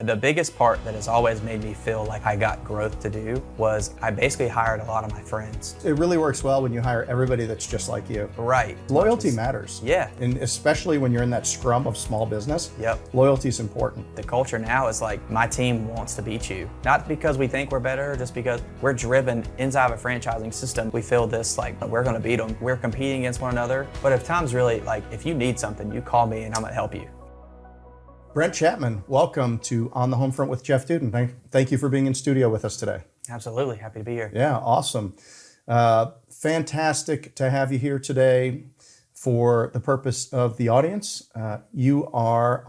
The biggest part that has always made me feel like I got growth to do was I basically hired a lot of my friends. It really works well when you hire everybody that's just like you. Right. Loyalty matters. Yeah. And especially when you're in that scrum of small business. Yep. Loyalty is important. The culture now is like, my team wants to beat you. Not because we think we're better, just because we're driven inside of a franchising system. We feel this like, we're gonna beat them. We're competing against one another. But if time's really like, if you need something, you call me and I'm gonna help you. Brent Chapman, welcome to On the Home Front with Jeff Duden. Thank you for being in studio with us today. Absolutely, happy to be here. Yeah, awesome. Fantastic to have you here today for the purpose of the audience. You were,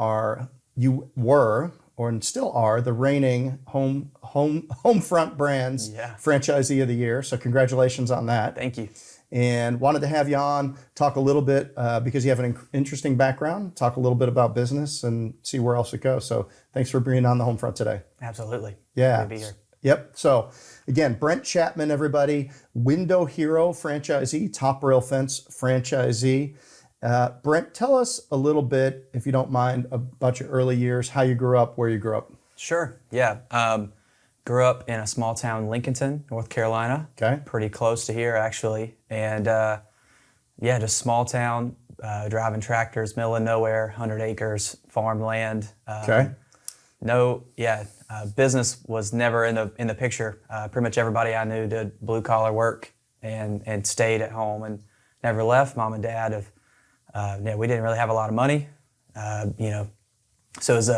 or still are, the reigning home front brands franchisee of the year. So congratulations on that. Thank you. And wanted to have you on, talk a little bit, because you have an interesting background, talk a little bit about business and see where else it goes. So thanks for being on the home front today. Absolutely. Yeah. Happy to be here. Yep. So again, Brent Chapman, everybody, Window Hero franchisee, Top Rail Fence franchisee. Brent, tell us a little bit, if you don't mind, about your early years, how you grew up, where you grew up. Sure. Yeah. Grew up in a small town, Lincolnton, North Carolina. Okay. Pretty close to here, actually. And just small town, driving tractors, middle of nowhere, 100 acres, farmland. Business was never in the picture. Pretty much everybody I knew did blue collar work and stayed at home and never left. Mom and Dad we didn't really have a lot of money, so it was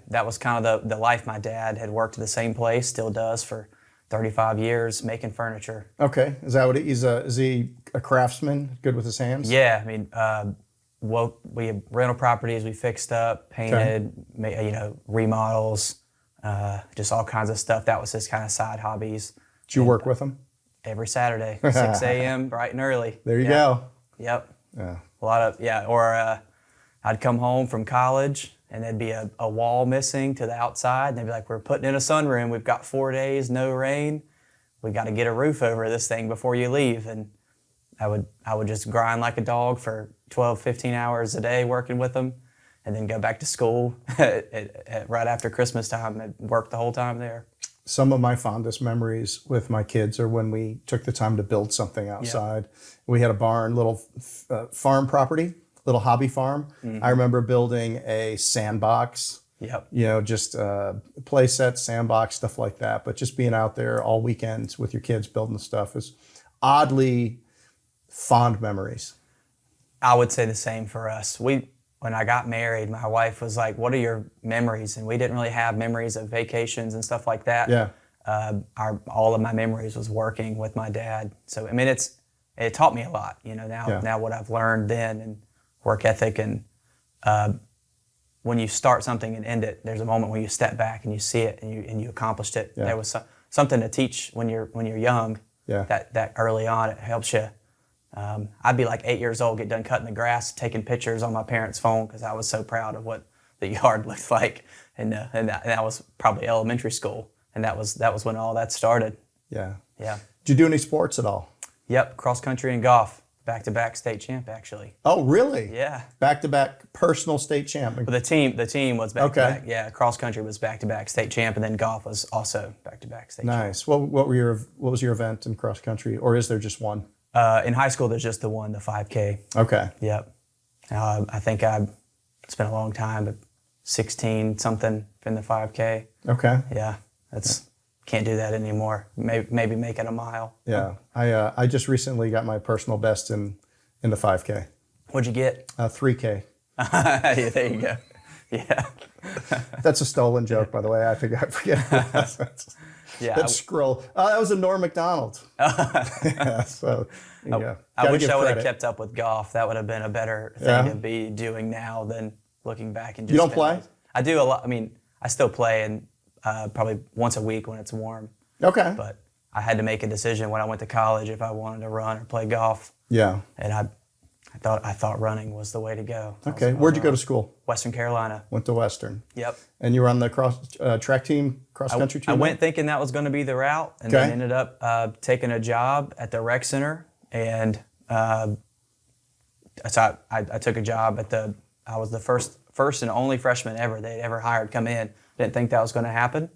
that was kind of the life. My dad had worked at the same place, still does, for 35 years making furniture. Okay, is that what is he a craftsman, good with his hands? Yeah, I mean, we had rental properties we fixed up, painted, remodels, just all kinds of stuff. That was his kind of side hobbies. Did you work with him? Every Saturday, 6 a.m. bright and early. There you go. Yep. Yeah. A lot of, I'd come home from college and there'd be a wall missing to the outside, and they'd be like, we're putting in a sunroom, we've got 4 days, no rain, we got to get a roof over this thing before you leave. And I would just grind like a dog for 12, 15 hours a day working with them, and then go back to school right after Christmas time and work the whole time there. Some of my fondest memories with my kids are when we took the time to build something outside. Yep. We had a barn, little farm property, little hobby farm. Mm-hmm. I remember building a sandbox. Yep. Just play sets, sandbox, stuff like that. But just being out there all weekends with your kids building stuff is oddly fond memories. I would say the same for us. When I got married, my wife was like, what are your memories? And we didn't really have memories of vacations and stuff like that. Yeah. All of my memories was working with my dad. So, I mean, it taught me a lot, now what I've learned then, and work ethic. And when you start something and end it, there's a moment when you step back and you see it and you accomplished it. Yeah. There was something to teach when you're young. Yeah. That early on, it helps you. I'd be like 8 years old, get done cutting the grass, taking pictures on my parents' phone because I was so proud of what the yard looked like, and that was probably elementary school, and that was when all that started. Yeah. Yeah. Did you do any sports at all? Yep, cross country and golf, back-to-back state champ actually. Oh, really? Yeah. Back-to-back personal state champ. But the team was back-to-back. Okay. Yeah, cross country was back-to-back state champ, and then golf was also back-to-back state champ. Nice. What was your event in cross country, or is there just one? In high school, there's just the 5K. Okay. Yep. I think it's been a long time, but 16 something in the 5K. Okay. Yeah. Can't do that anymore. Maybe make it a mile. Yeah. I just recently got my personal best in the 5K. What'd you get? 3K. Yeah, there you go. Yeah. That's a stolen joke, by the way. I forget. Yeah, that scroll. That was a Norm Macdonald. So I wish I would have kept up with golf. That would have been a better thing to be doing now than looking back and just. You don't play? I do a lot. I mean, I still play, and probably once a week when it's warm. Okay. But I had to make a decision when I went to college if I wanted to run or play golf. Yeah. And I thought running was the way to go. Okay. Where'd you go to school? Western Carolina. Went to Western. Yep. And you were on the track team, cross country team? I went thinking that was going to be the route, and then ended up taking a job at the rec center, and so I took a job I was the first first and only freshman ever they'd ever hired come in. Didn't think that was going to happen.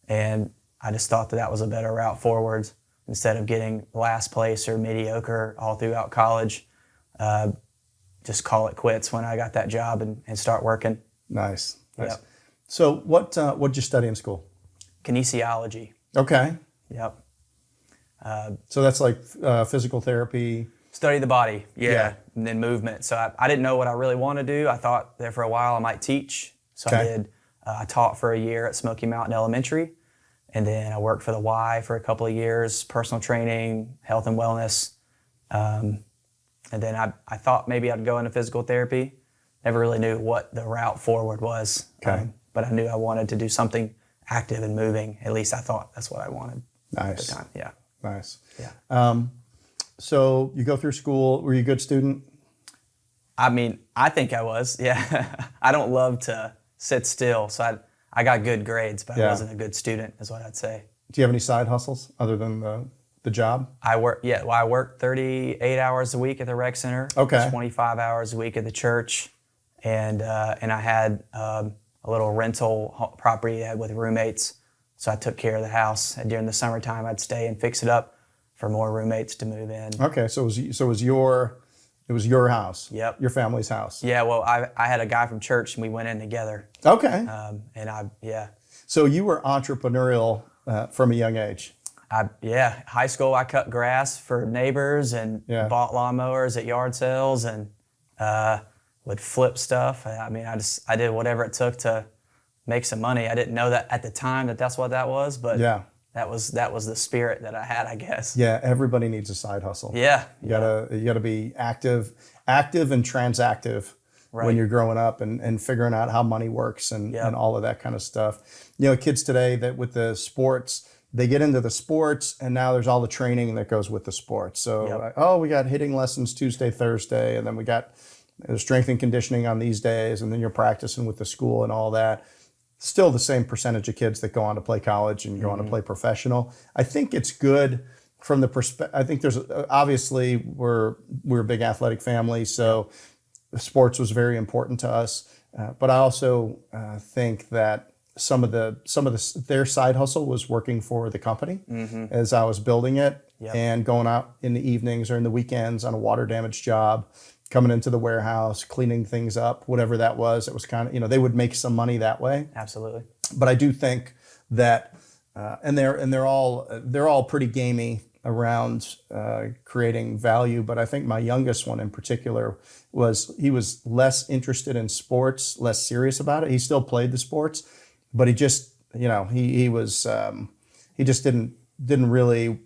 And I just thought that was a better route forwards instead of getting last place or mediocre all throughout college. Just call it quits when I got that job and start working. Nice. Yep. So what did you study in school? Kinesiology. Okay. Yep. So that's like physical therapy. Study the body, and then movement. So I didn't know what I really wanted to do. I thought that for a while I might teach. So Okay. I taught for a year at Smoky Mountain Elementary, and then I worked for the Y for a couple of years, personal training, health and wellness. And then I thought maybe I'd go into physical therapy. Never really knew what the route forward was. Okay. But I knew I wanted to do something active and moving. At least I thought that's what I wanted at Nice. the time. Yeah. Nice. Yeah. So you go through school. Were you a good student? I mean, I think I was. Yeah. I don't love to sit still. So I got good grades, but I wasn't a good student is what I'd say. Do you have any side hustles other than the job? I worked 38 hours a week at the rec center. Okay. 25 hours a week at the church, and I had a little rental property with roommates, so I took care of the house. And during the summertime, I'd stay and fix it up for more roommates to move in. Okay, so it was your house. Yep. Your family's house. Yeah. Well, I had a guy from church, and we went in together. Okay. So you were entrepreneurial from a young age. High school, I cut grass for neighbors and bought lawnmowers at yard sales and would flip stuff. I mean, I did whatever it took to make some money. I didn't know that at the time that's what that was, but that was the spirit that I had, I guess. Yeah, everybody needs a side hustle. Yeah. You gotta be active and transactive when you're growing up and figuring out how money works and all of that kind of stuff. You know, kids today that with the sports, they get into the sports and now there's all the training that goes with the sports. So, we got hitting lessons Tuesday, Thursday, and then we got strength and conditioning on these days, and then you're practicing with the school and all that. Still the same percentage of kids that go on to play college and go on to play professional. I think it's good from the perspective. I think there's obviously we're a big athletic family, so sports was very important to us. But I also think that some of their side hustle was working for the company as I was building it and going out in the evenings or in the weekends on a water damage job, coming into the warehouse, cleaning things up, whatever that was. It was kind of, they would make some money that way. Absolutely. But I do think that, and they're all pretty gamey around creating value. But I think my youngest one in particular he was less interested in sports, less serious about it. He still played the sports, but he just, he just didn't really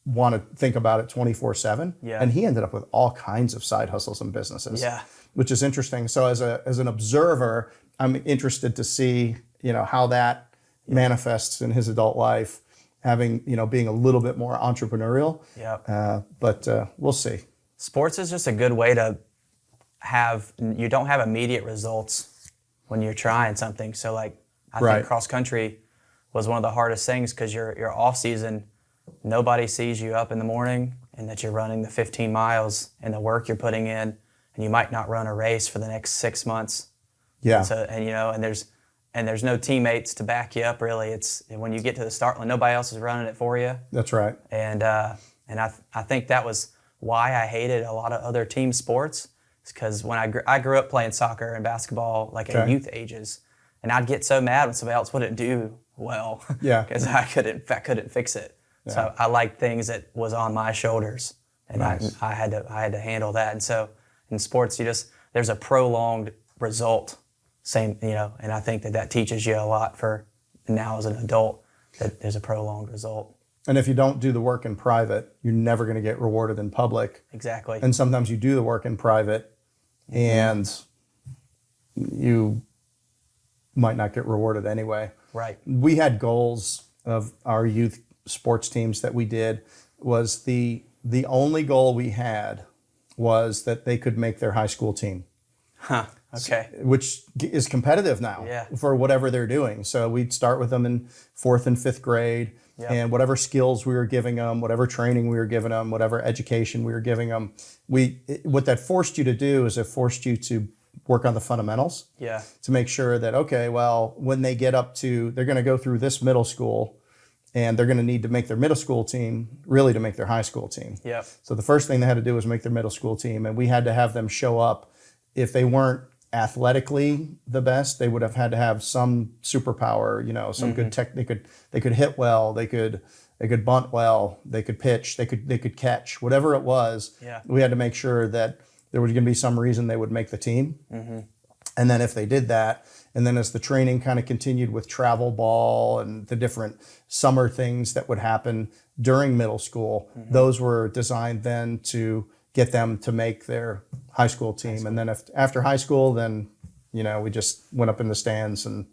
want to think about it 24/7. Yeah. And he ended up with all kinds of side hustles and businesses. Yeah. Which is interesting. So as an observer, I'm interested to see, how that manifests in his adult life, having, being a little bit more entrepreneurial. Yeah. But we'll see. Sports is just a good way to you don't have immediate results when you're trying something. So I think cross country was one of the hardest things because your off season, nobody sees you up in the morning and that you're running the 15 miles and the work you're putting in, and you might not run a race for the next 6 months. Yeah. And there's no teammates to back you up really. It's when you get to the start line, nobody else is running it for you. That's right. And I think that was why I hated a lot of other team sports. Because when I grew up playing soccer and basketball at youth ages, and I'd get so mad when somebody else wouldn't do well. Yeah. Because I couldn't fix it. Yeah. So I liked things that was on my shoulders, and nice. I had to handle that. And so in sports, there's a prolonged result. And I think that teaches you a lot for now as an adult, that there's a prolonged result. And if you don't do the work in private, you're never going to get rewarded in public. Exactly. And sometimes you do the work in private, and you might not get rewarded anyway. Right. We had goals of our youth sports teams that we did. Was the only goal we had was that they could make their high school team. Huh. Okay. Which is competitive now for whatever they're doing. So we'd start with them in 4th and 5th grade, and whatever skills we were giving them, whatever training we were giving them, whatever education we were giving them, what that forced you to do is it forced you to work on the fundamentals. Yeah. To make sure that, okay, well, when they get up to, they're going to go through this middle school, and they're going to need to make their middle school team really to make their high school team. Yep. So the first thing they had to do was make their middle school team, and we had to have them show up. If they weren't athletically the best, they would have had to have some superpower, some good tech. They could hit well, they could bunt well, they could pitch, they could catch, whatever it was. Yeah. We had to make sure that there was going to be some reason they would make the team. And then if they did that, and then as the training kind of continued with travel ball and the different summer things that would happen during middle school, those were designed then to get them to make their high school team. And then after high school, then, we just went up in the stands and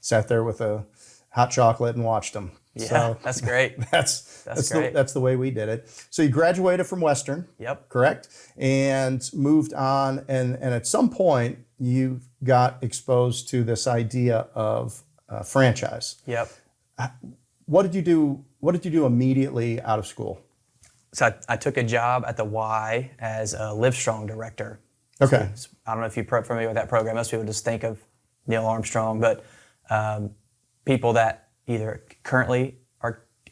sat there with a hot chocolate and watched them. Yeah, so that's great. That's great. That's the way we did it. So you graduated from Western. Yep. Correct? And moved on. And at some point, you got exposed to this idea of franchise. Yep. What did you do? What did you do immediately out of school? So I took a job at the Y as a Livestrong director. Okay. So I don't know if you're familiar with that program. Most people just think of Neil Armstrong, but people that either currently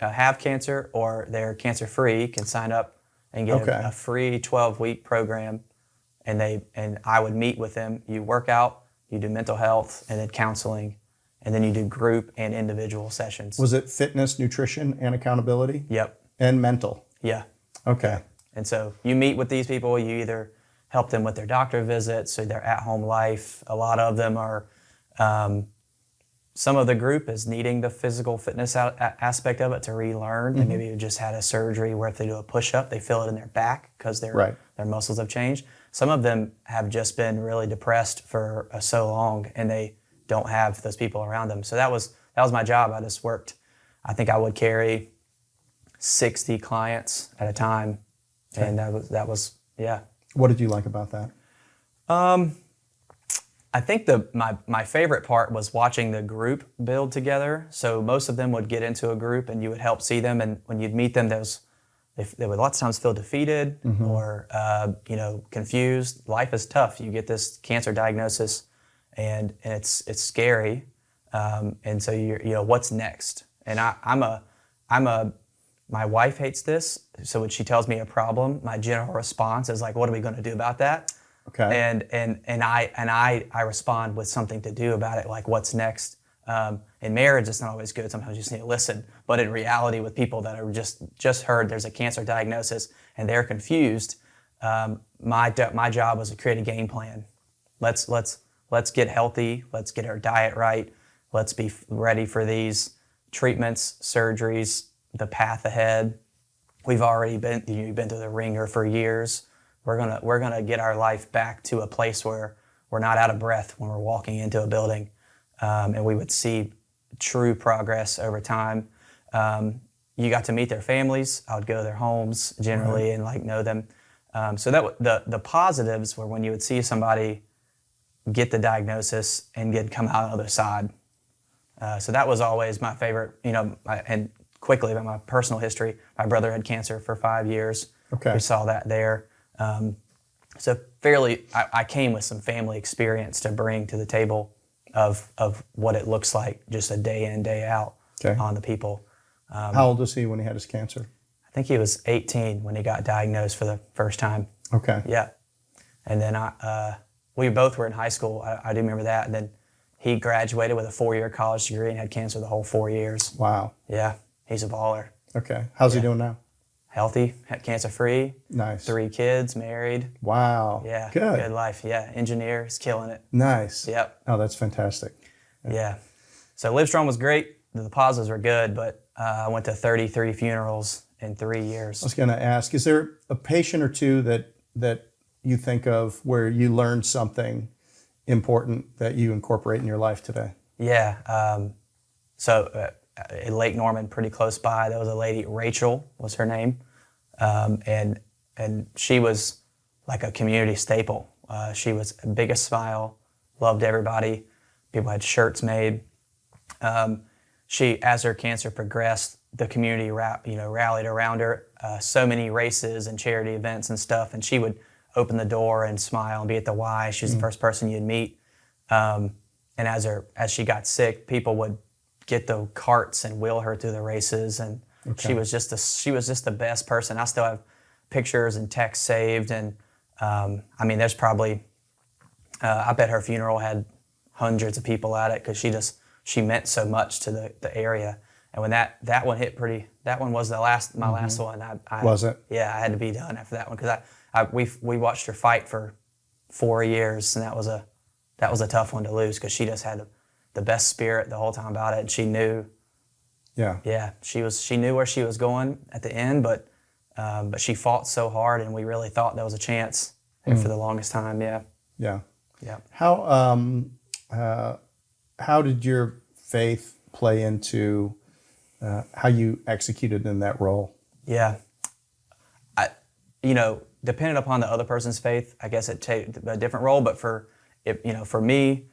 have cancer or they're cancer-free can sign up and get a free 12-week program, and I would meet with them. You work out, you do mental health, and then counseling, and then you do group and individual sessions. Was it fitness, nutrition, and accountability? Yep. And mental? Yeah. Okay. And so you meet with these people, you either help them with their doctor visits, so their at-home life. A lot of them are, some of the group is needing the physical fitness aspect of it to relearn. They maybe just had a surgery where if they do a push-up, they feel it in their back because their muscles have changed. Some of them have just been really depressed for so long, and they don't have those people around them. So that was my job. I just worked. I think I would carry 60 clients at a time, and that was. What did you like about that? I think my favorite part was watching the group build together. So most of them would get into a group, and you would help see them, and when you'd meet them, they would lots of times feel defeated or confused. Life is tough. You get this cancer diagnosis, and it's scary, and so you're what's next? And my wife hates this, so when she tells me a problem, my general response is like, what are we going to do about that? Okay. And I respond with something to do about it, like what's next. In marriage, it's not always good. Sometimes you just need to listen. But in reality, with people that are just heard there's a cancer diagnosis and they're confused, my job was to create a game plan. Let's get healthy. Let's get our diet right. Let's be ready for these treatments, surgeries, the path ahead. We've already been through the ringer for years. We're gonna get our life back to a place where we're not out of breath when we're walking into a building, and we would see true progress over time. You got to meet their families. I would go to their homes generally and know them. So that the positives were when you would see somebody get the diagnosis and come out on the other side. So that was always my favorite. And quickly about my personal history, my brother had cancer for 5 years. Okay. We saw that there. So I came with some family experience to bring to the table of what it looks like just a day in, day out on the people. How old was he when he had his cancer? I think he was 18 when he got diagnosed for the first time. Okay. Yeah. And then we both were in high school. I do remember that. And then he graduated with a 4-year college degree and had cancer the whole 4 years. Wow. Yeah. He's a baller. Okay. How's he doing now? Healthy, cancer-free. Nice. 3 kids, married. Wow. Yeah. Good life. Yeah. Engineer. He's killing it. Nice. Yep. Oh, that's fantastic. Yeah. So Livestrong was great. The positives were good, but I went to 33 funerals in 3 years. I was going to ask, is there a patient or two that you think of where you learned something important that you incorporate in your life today? Yeah. So in Lake Norman, pretty close by, there was a lady, Rachel was her name, and she was like a community staple. She was the biggest smile, loved everybody. People had shirts made. She, as her cancer progressed, the community rallied around her. So many races and charity events and stuff, and she would open the door and smile and be at the Y. She was the first person you'd meet. And as she got sick, people would get the carts and wheel her through the races, and she was just the best person. I still have pictures and texts saved, and I mean, there's probably I bet her funeral had hundreds of people at it because she meant so much to the area. And when that one hit that one was my last one. Was it? Yeah, I had to be done after that one because we watched her fight for 4 years, and that was a tough one to lose because she just had the best spirit the whole time about it, and she knew. Yeah, she knew where she was going at the end, but she fought so hard, and we really thought there was a chance there for the longest time. Yeah. Yeah. Yeah. How did your faith play into how you executed in that role? Yeah. Depending upon the other person's faith, I guess it takes a different role. But for me,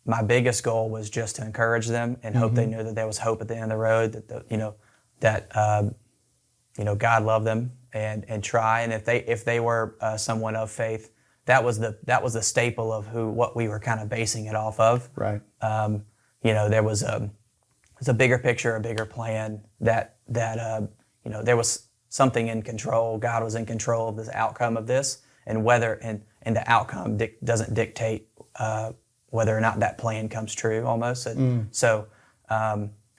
my biggest goal was just to encourage them and hope they knew that there was hope at the end of the road. That God loved them and try. And if they were someone of faith, that was the staple of what we were kind of basing it off of. Right. There was a bigger picture, a bigger plan that there was something in control. God was in control of the outcome of this, and the outcome doesn't dictate whether or not that plan comes true. Almost. So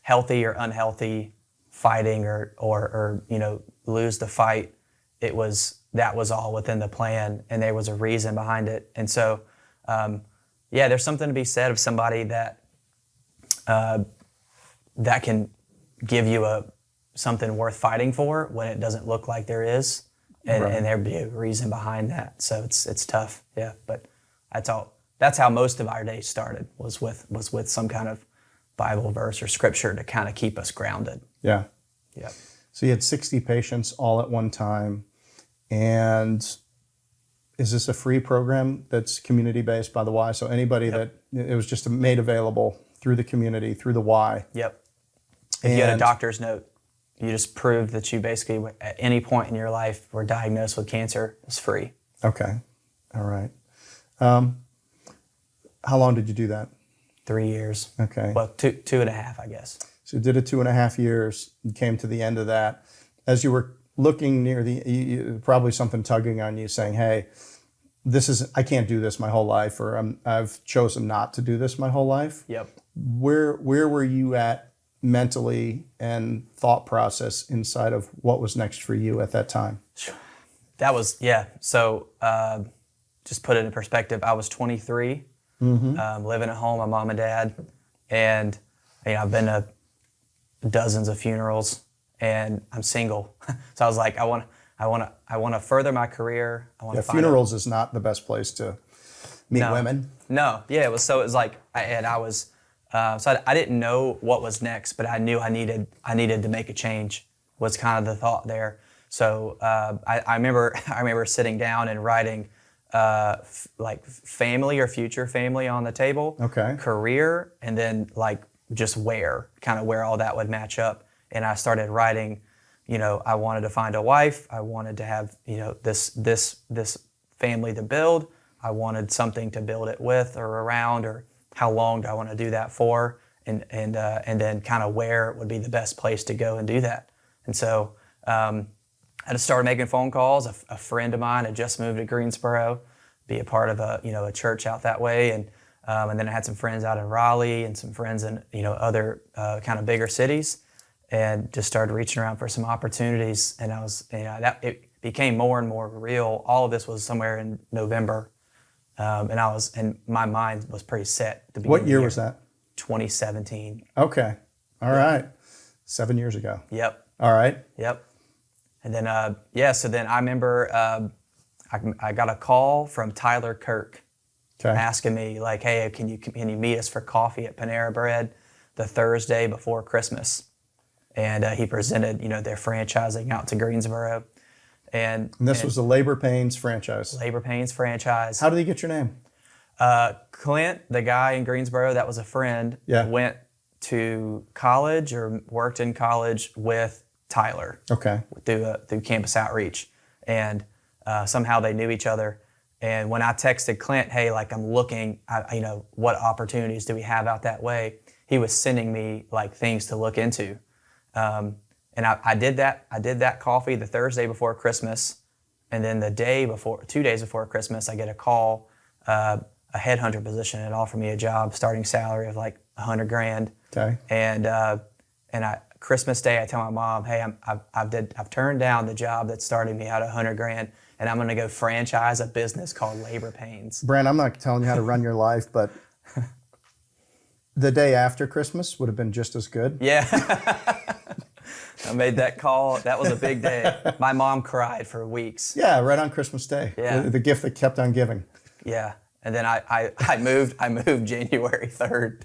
healthy or unhealthy fighting or lose the fight, that was all within the plan, and there was a reason behind it. And so, there's something to be said of somebody that can give you something worth fighting for when it doesn't look like there is, and there'd be a reason behind that. So it's tough, yeah. But that's how most of our day started was with some kind of Bible verse or scripture to kind of keep us grounded. Yeah. Yeah. So you had 60 patients all at one time. And is this a free program that's community-based by the Y? So anybody that it was just made available through the community, through the Y. Yep. If you had a doctor's note, you just proved that you basically, at any point in your life, were diagnosed with cancer. It's free. Okay. All right. How long did you do that? 3 years. Okay. Well, two and a half, I guess. So you did it 2.5 years. You came to the end of that. As you were looking near probably something tugging on you saying, hey, I can't do this my whole life, or I've chosen not to do this my whole life. Yep. Where were you at mentally and thought process inside of what was next for you at that time? That was, So just put it in perspective, I was 23, living at home, my mom and dad, and I've been to dozens of funerals, and I'm single. So I was like, I want to further my career. Funerals is not the best place to meet women. No, yeah, it was like, I didn't know what was next, but I knew I needed to make a change. Was kind of the thought there. So I remember sitting down and writing like family or future family on the table. Okay. Career, and then like just where all that would match up. And I started writing, I wanted to find a wife. I wanted to have, this family to build. I wanted something to build it with or around, or how long do I want to do that for? And then kind of where would be the best place to go and do that. And so I just started making phone calls. A friend of mine had just moved to Greensboro, be a part of a church out that way. And then I had some friends out in Raleigh and some friends in, other kind of bigger cities, and just started reaching around for some opportunities. And I was, it became more and more real. All of this was somewhere in November. And my mind was pretty set. What year was that? 2017. Okay. All right. 7 years ago. Yep. All right. Yep. And then, so then I remember I got a call from Tyler Kirk asking me, like, hey, can you meet us for coffee at Panera Bread the Thursday before Christmas? And he presented, their franchising out to Greensboro. And this was the Labor Pains franchise. Labor Pains franchise. How did he get your name? Clint, the guy in Greensboro that was a friend, went to college or worked in college with Tyler. Okay. Through campus outreach, and Somehow they knew each other. And when I texted Clint, hey, like I'm looking, what opportunities do we have out that way? He was sending me like things to look into. And I did that. I did that coffee the Thursday before Christmas. And then 2 days before Christmas, I get a call, a headhunter position, and offered me a job, starting salary of like $100,000. Okay. And Christmas Day, I tell my mom, hey, I've turned down the job that's starting me out at $100,000, and I'm going to go franchise a business called Labor Pains. Brent, I'm not telling you how to run your life, but the day after Christmas would have been just as good. Yeah. I made that call. That was a big day. My mom cried for weeks. Yeah, right on Christmas Day. Yeah. The gift that kept on giving. Yeah. And then I moved January 3rd.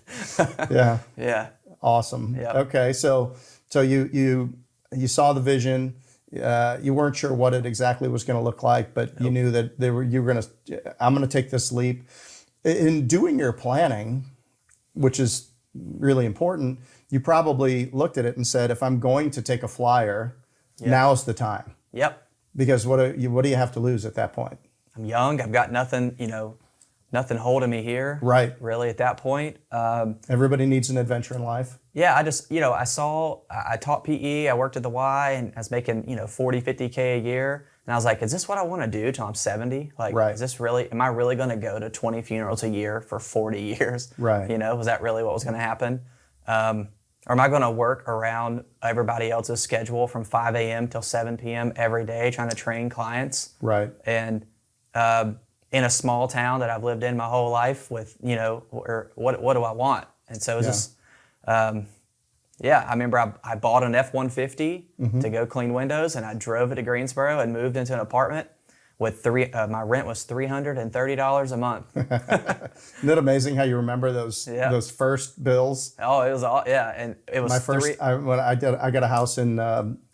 Yeah. Yeah. Awesome. Yep. Okay, so you saw the vision. You weren't sure what it exactly was going to look like, but you knew that I'm going to take this leap. In doing your planning, which is really important, you probably looked at it and said, if I'm going to take a flyer, now's the time. Yep. Because what do you have to lose at that point? I'm young. I've got nothing, nothing holding me here. Right. Really at that point. Everybody needs an adventure in life. Yeah, I just, I taught PE, I worked at the Y, and I was making, 40, 50K a year. And I was like, is this what I want to do till I'm 70? Like, Right. Am I really going to go to 20 funerals a year for 40 years? Right. Was that really what was going to happen? Or am I going to work around everybody else's schedule from 5 a.m. till 7 p.m. every day trying to train clients? Right. And in a small town that I've lived in my whole life with, what do I want? And so it was just, I remember I bought an F-150 to go clean windows, and I drove it to Greensboro and moved into an apartment with my rent was $330 a month. Isn't it amazing how you remember those first bills? Oh, it was all, and it was my first. I got a house in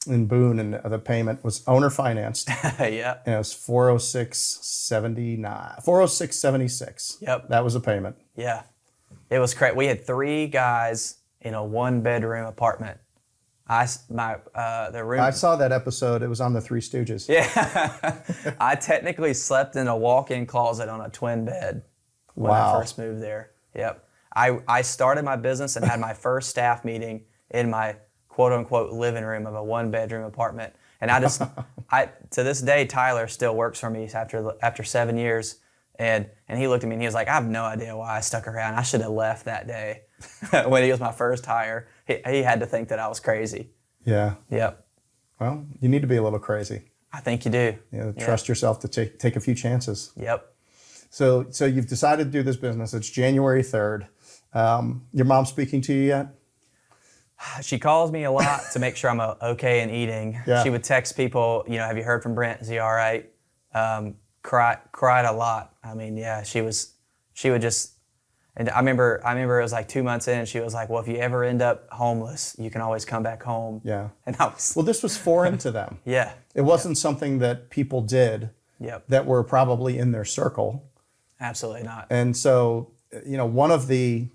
Boone, and the payment was owner financed. Yeah. And it was $406.76. Yep. That was a payment. Yeah. It was crazy. We had 3 guys in a 1-bedroom apartment. The room. I saw that episode. It was on the Three Stooges. Yeah. I technically slept in a walk-in closet on a twin bed when I first moved there. Yep. I started my business and had my first staff meeting in my quote-unquote living room of a 1-bedroom apartment. And to this day, Tyler still works for me after 7 years. And he looked at me and he was like, I have no idea why I stuck around. I should have left that day when he was my first hire. He had to think that I was crazy. Yeah. Yep. Well, you need to be a little crazy. I think you do. Trust yourself to take a few chances. Yep. So you've decided to do this business. It's January 3rd. Your mom speaking to you yet? She calls me a lot to make sure I'm okay and eating. Yeah. She would text people, have you heard from Brent? Is he all right? Cried a lot. I mean, yeah, she would just, and I remember it was like 2 months in, and she was like, well, if you ever end up homeless, you can always come back home. Yeah. And I was, well, this was foreign to them. Yeah. It wasn't something that people did that were probably in their circle. Absolutely not. And so, one of the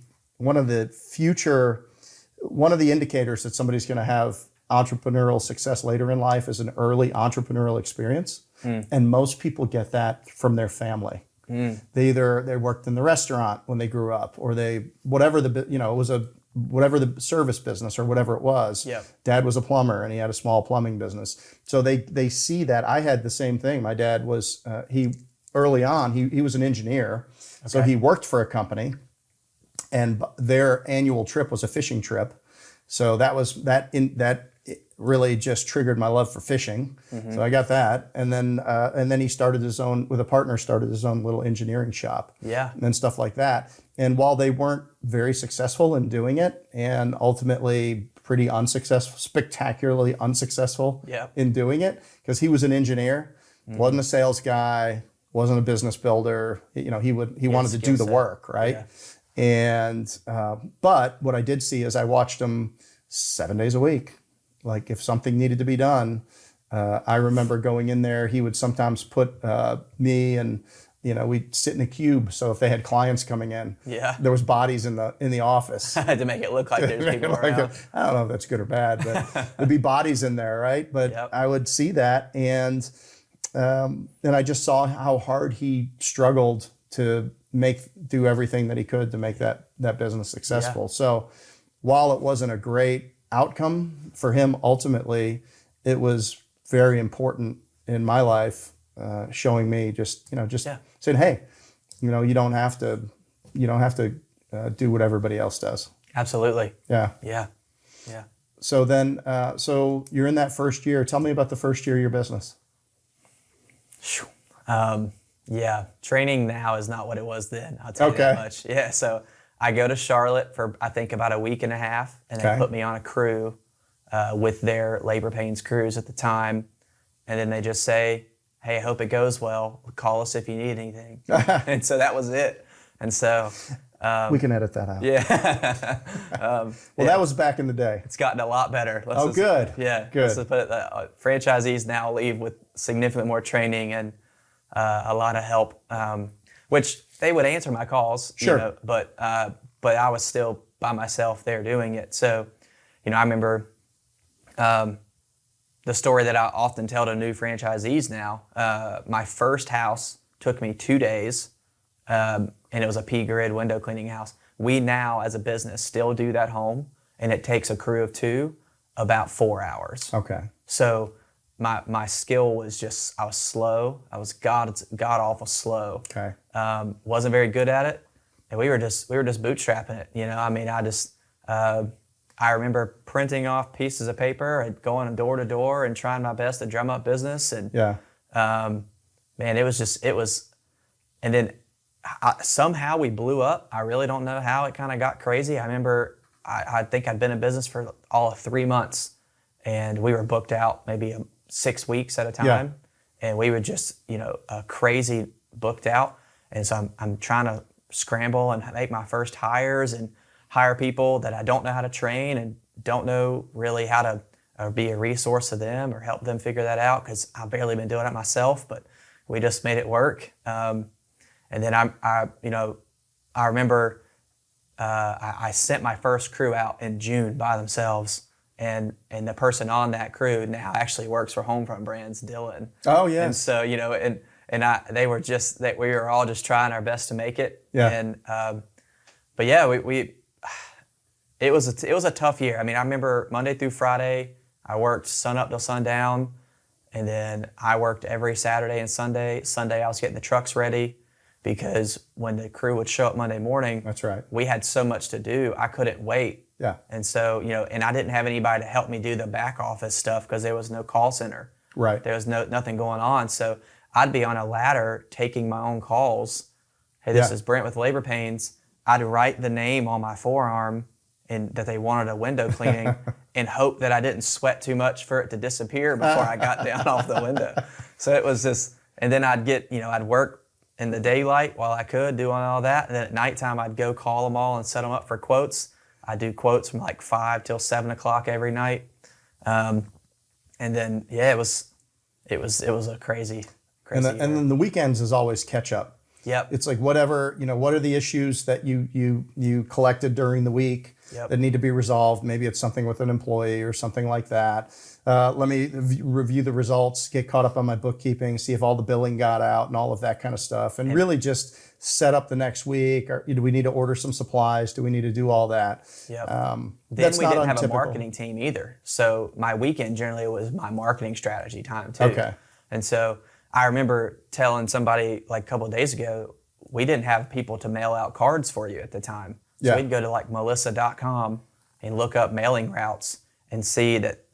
indicators that somebody's going to have entrepreneurial success later in life is an early entrepreneurial experience. And most people get that from their family. They worked in the restaurant when they grew up, or whatever the service business or whatever it was. Yep. Dad was a plumber and he had a small plumbing business. So they see that. I had the same thing. My dad was early on he was an engineer. Okay. So he worked for a company, and their annual trip was a fishing trip. So that really just triggered my love for fishing. Mm-hmm. So I got that, and then he started his own little engineering shop. Yeah, and stuff like that. And while they weren't very successful in doing it, and ultimately pretty spectacularly unsuccessful in doing it, because he was an engineer, wasn't a sales guy, wasn't a business builder. He wanted to do the work, right? Yeah. And but what I did see is I watched him 7 days a week. Like if something needed to be done, I remember going in there. He would sometimes put me and we'd sit in a cube. So if they had clients coming in, there was bodies in the office to make it look like there's people around. I don't know if that's good or bad, but there'd be bodies in there, right? But I would see that, and And I just saw how hard he struggled to do everything that he could to make that business successful. So while it wasn't a great outcome for him, ultimately, it was very important in my life, showing me just saying, hey, you don't have to do what everybody else does. Absolutely. Yeah. Yeah. Yeah. So then, so you're in that first year. Tell me about the first year of your business. Yeah, training now is not what it was then. I'll tell you that much. Yeah, so I go to Charlotte for I think about a week and a half, and they put me on a crew with their labor pains crews at the time, and then they just say, "Hey, I hope it goes well. Call us if you need anything." And so that was it. And so we can edit that out. Yeah. Well, that was back in the day. It's gotten a lot better. Good. Yeah, good. Let's just put it, franchisees now leave with significantly more training and a lot of help, which they would answer my calls, sure. But I was still by myself there doing it. So, I remember the story that I often tell to new franchisees now. My first house took me 2 days, and it was a P-grid window cleaning house. We now, as a business, still do that home, and it takes a crew of 2 about 4 hours. Okay. So my skill was just, I was slow. I was god awful slow. Okay. Wasn't very good at it, and we were just bootstrapping it. I remember printing off pieces of paper and going door to door and trying my best to drum up business. And man, it was, and then somehow we blew up. I really don't know how it kind of got crazy. I remember I think I'd been in business for all of 3 months, and we were booked out maybe 6 weeks at a time, and we were just crazy booked out. And so I'm trying to scramble and make my first hires and hire people that I don't know how to train and don't know really how to be a resource to them or help them figure that out, because I've barely been doing it myself, but we just made it work. And then I remember I sent my first crew out in June by themselves, and the person on that crew now actually works for Homefront Brands, Dylan. Oh yeah. And so we were all just trying our best to make it. Yeah. And but yeah, it was a tough year. I mean, I remember Monday through Friday I worked sun up till sundown, and then I worked every Saturday and Sunday. Sunday I was getting the trucks ready, because when the crew would show up Monday morning, that's right, we had so much to do, I couldn't wait. Yeah. And so, and I didn't have anybody to help me do the back office stuff because there was no call center. Right. There was nothing going on. So I'd be on a ladder taking my own calls. Hey, this is Brent with labor pains. I'd write the name on my forearm and that they wanted a window cleaning and hope that I didn't sweat too much for it to disappear before I got down off the window. So it was just, and then I'd work in the daylight while I could, doing all that. And then at nighttime, I'd go call them all and set them up for quotes. I do quotes from like 5 till 7 o'clock every night. And then, it was a crazy and then the weekends is always catch up. Yep. It's like whatever, what are the issues that you collected during the week that need to be resolved? Maybe it's something with an employee or something like that. Let me review the results, get caught up on my bookkeeping, see if all the billing got out and all of that kind of stuff. And really just set up the next week. Or do we need to order some supplies? Do we need to do all that? Yep. Then we didn't have a marketing team either. So my weekend generally was my marketing strategy time too. Okay. And so I remember telling somebody like a couple of days ago, we didn't have people to mail out cards for you at the time. So we'd go to like melissa.com and look up mailing routes and see that,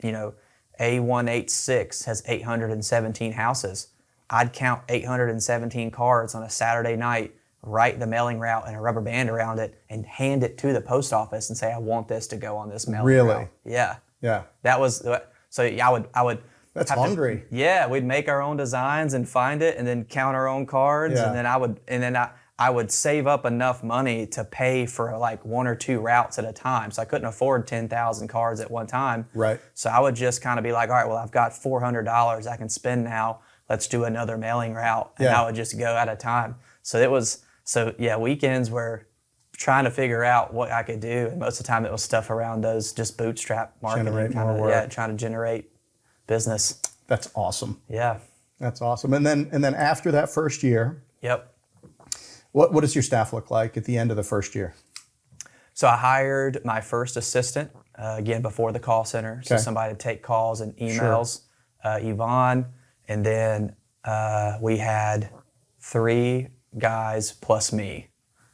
A186 has 817 houses. I'd count 817 cards on a Saturday night, write the mailing route and a rubber band around it, and hand it to the post office and say, I want this to go on this mailing route. Really? Yeah. Yeah. That was, so I would. That's hungry. We'd make our own designs and find it and then count our own cards. Yeah. And then I would save up enough money to pay for like 1 or 2 routes at a time. So I couldn't afford 10,000 cards at one time. Right. So I would just kind of be like, all right, well, I've got $400 I can spend now. Let's do another mailing route. And I would just go at a time. So weekends were trying to figure out what I could do. And most of the time it was stuff around those just bootstrap marketing. Trying to generate business. That's awesome. Yeah. That's awesome. And then after that first year, Yep. what does your staff look like at the end of the first year? So I hired my first assistant, again, before the call center. So Okay. somebody to take calls and emails, Yvonne. And then we had 3 guys plus me.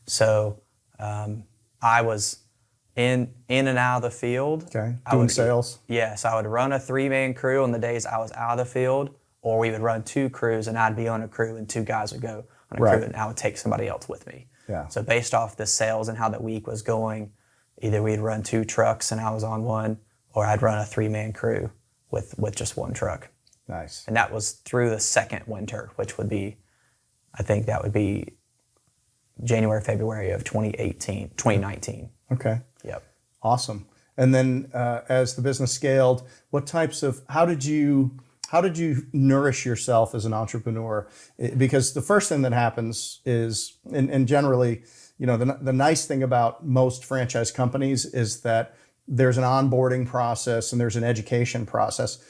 So I was in and out of the field. Okay. Doing sales. Yes, I would run a 3-man crew on the days I was out of the field, or we would run 2 crews and I'd be on a crew and 2 guys would go on a Right. crew and I would take somebody else with me. Yeah. So based off the sales and how that week was going, either we'd run 2 trucks and I was on one, or I'd run a 3-man crew with just 1 truck. Nice. And that was through the second winter, which would be, I think that would be January, February of 2019. Okay. Yep. Awesome. And then as the business scaled, how did you nourish yourself as an entrepreneur? Because the first thing that happens is, and generally, the nice thing about most franchise companies is that there's an onboarding process and there's an education process.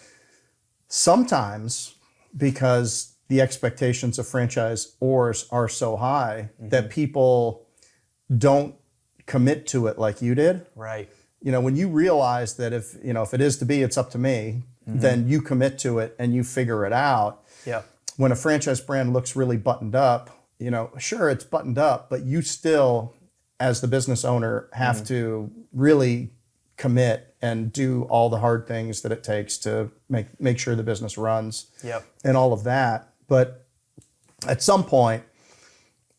Sometimes because the expectations of franchisors are so high that people don't commit to it like you did. Right. When you realize that if it is to be, it's up to me, then you commit to it and you figure it out. Yep. When a franchise brand looks really buttoned up, sure, it's buttoned up, but you still, as the business owner, have to really commit and do all the hard things that it takes to make sure the business runs. Yep. And all of that. But at some point,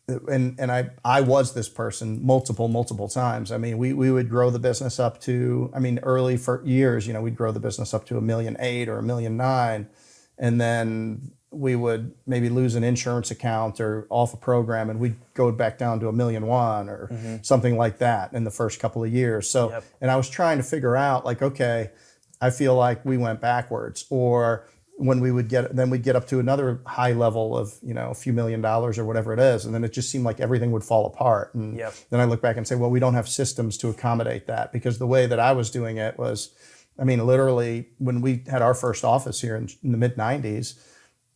and I was this person multiple times. I mean, we would grow the business up to, early for years, we'd grow the business up to $1.8 million or $1.9 million. And then we would maybe lose an insurance account or off a program and we'd go back down to $1.1 million or something like that in the first couple of years. So, and I was trying to figure out okay, I feel like we went backwards, or when we'd get up to another high level of, a few $1 million or whatever it is. And then it just seemed like everything would fall apart. And then I look back and say, well, we don't have systems to accommodate that, because the way that I was doing it was, literally when we had our first office here in the mid 90s,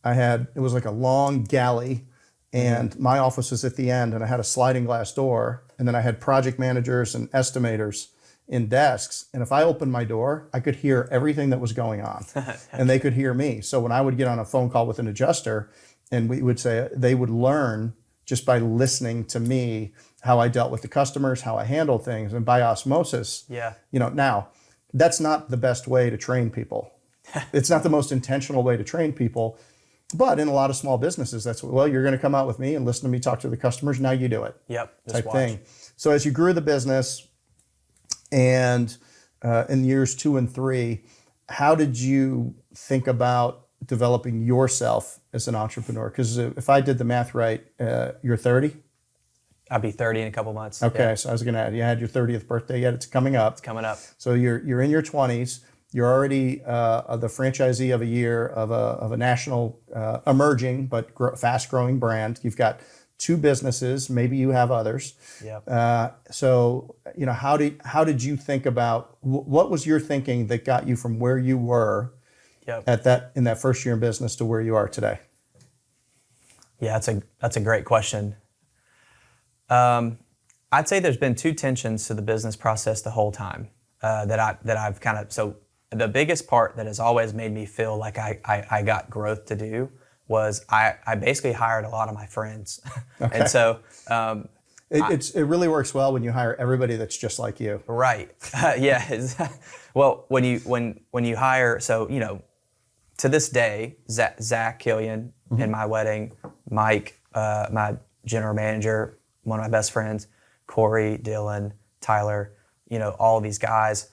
it was like a long galley and my office was at the end and I had a sliding glass door. And then I had project managers and estimators in desks. And if I opened my door, I could hear everything that was going on and they could hear me. So when I would get on a phone call with an adjuster and we would say, they would learn just by listening to me, how I dealt with the customers, how I handled things, and by osmosis. Yeah. Now that's not the best way to train people. It's not the most intentional way to train people, but in a lot of small businesses, you're going to come out with me and listen to me talk to the customers. Now you do it. Yep. Type thing. So as you grew the business, and in years 2 and 3, how did you think about developing yourself as an entrepreneur? Because if I did the math right, you're 30? I'll be 30 in a couple months. Okay, yeah. So I was going to add, you had your 30th birthday yet? It's coming up. It's coming up. So you're in your 20s. You're already the franchisee of a year of a national emerging but fast-growing brand. You've got 2 businesses, maybe you have others. Yep. So, how did you think about, what was your thinking that got you from where you were in that first year in business to where you are today? Yeah, that's a great question. I'd say there's been 2 tensions to the business process the whole time that I've kind of, so the biggest part that has always made me feel like I got growth to do was I basically hired a lot of my friends. Okay. And so it really works well when you hire everybody that's just like you. Right. Yeah. Well, when you hire, so to this day, Zach Killian in my wedding, Mike, my general manager, one of my best friends, Corey, Dylan, Tyler, all of these guys,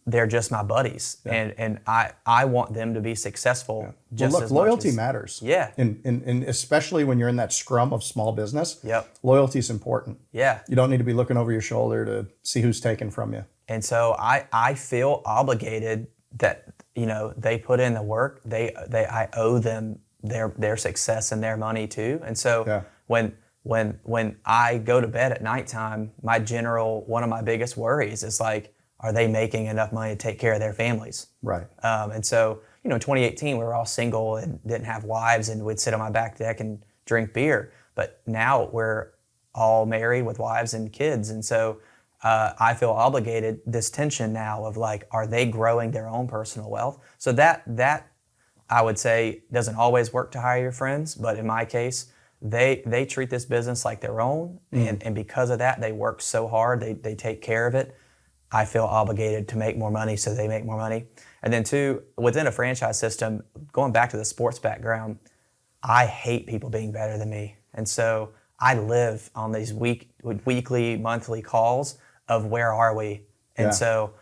they're just my buddies, and I want them to be successful. Yeah. Just well, look, as loyalty much as, matters. Yeah, and especially when you're in that scrum of small business. Yep. Loyalty is important. Yeah, you don't need to be looking over your shoulder to see who's taken from you. And so I feel obligated that they put in the work. I owe them their success and their money too. And so when I go to bed at nighttime, one of my biggest worries is like, are they making enough money to take care of their families? Right. And so in 2018 we were all single and didn't have wives, and we'd sit on my back deck and drink beer. But now we're all married with wives and kids, and so I feel obligated. This tension now of like, are they growing their own personal wealth? So that I would say doesn't always work to hire your friends, but in my case, they treat this business like their own, and because of that, they work so hard, they take care of it. I feel obligated to make more money, so they make more money. And then two, within a franchise system, going back to the sports background, I hate people being better than me. And so I live on these weekly, monthly calls of where are we? And so,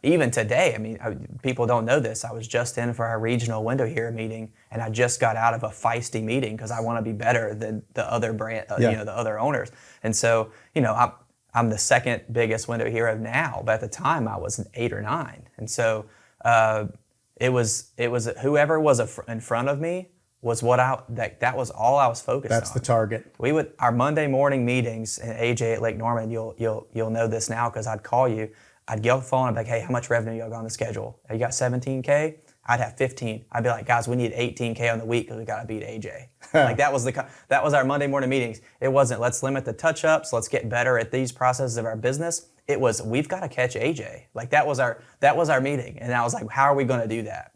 even today, I mean, people don't know this. I was just in for our regional window here meeting, and I just got out of a feisty meeting because I want to be better than the other brand, the other owners. And so, I'm the second biggest window hero now, but at the time I was an 8 or 9. And so it was whoever was in front of me was that was all I was focused on. That's the target. Our Monday morning meetings in AJ at Lake Norman, you'll know this now because I'd call you. I'd get off the phone and I'd be like, hey, how much revenue y'all got on the schedule? You got 17K? I'd have 15. I'd be like, guys, we need 18K on the week because we got to beat AJ. Like that was our Monday morning meetings. It wasn't let's limit the touch-ups, let's get better at these processes of our business. It was we've got to catch AJ. Like that was our meeting, and I was like, how are we going to do that?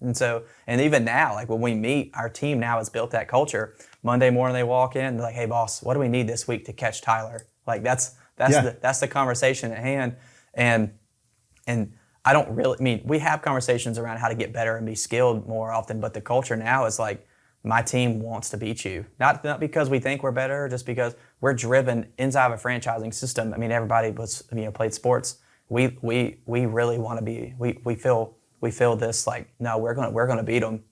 And even now, like when we meet, our team now has built that culture. Monday morning they walk in, they're like, hey boss, what do we need this week to catch Tyler? Like that's the conversation at hand, and I don't really, we have conversations around how to get better and be skilled more often, but the culture now is like, my team wants to beat you. Not because we think we're better, just because we're driven inside of a franchising system. I mean, everybody played sports. We really want to be, we feel this like, no, we're going to beat them.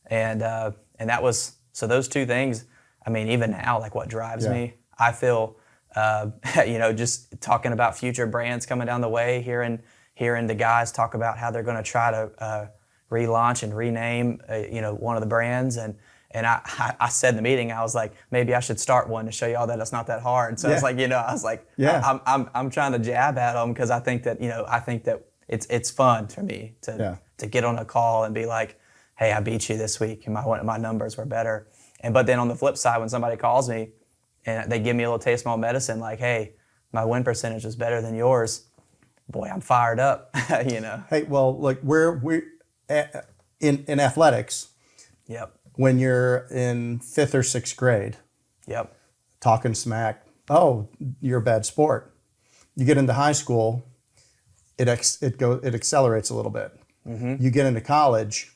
And that was, so those two things, I mean, even now, like what drives me, I feel, just talking about future brands coming down the way, hearing the guys talk about how they're going to try to relaunch and rename, one of the brands. And I said in the meeting, I was like, maybe I should start one to show y'all that it's not that hard. So it's like, I'm trying to jab at them because I think that it's fun for me to get on a call and be like, hey, I beat you this week and my numbers were better. But then on the flip side, when somebody calls me and they give me a little taste of my own medicine, like, hey, my win percentage is better than yours. Boy, I'm fired up, Hey, well, like we're in athletics. Yep. When you're in 5th or 6th grade. Yep. Talking smack. Oh, you're a bad sport. You get into high school, it accelerates a little bit. Mm-hmm. You get into college.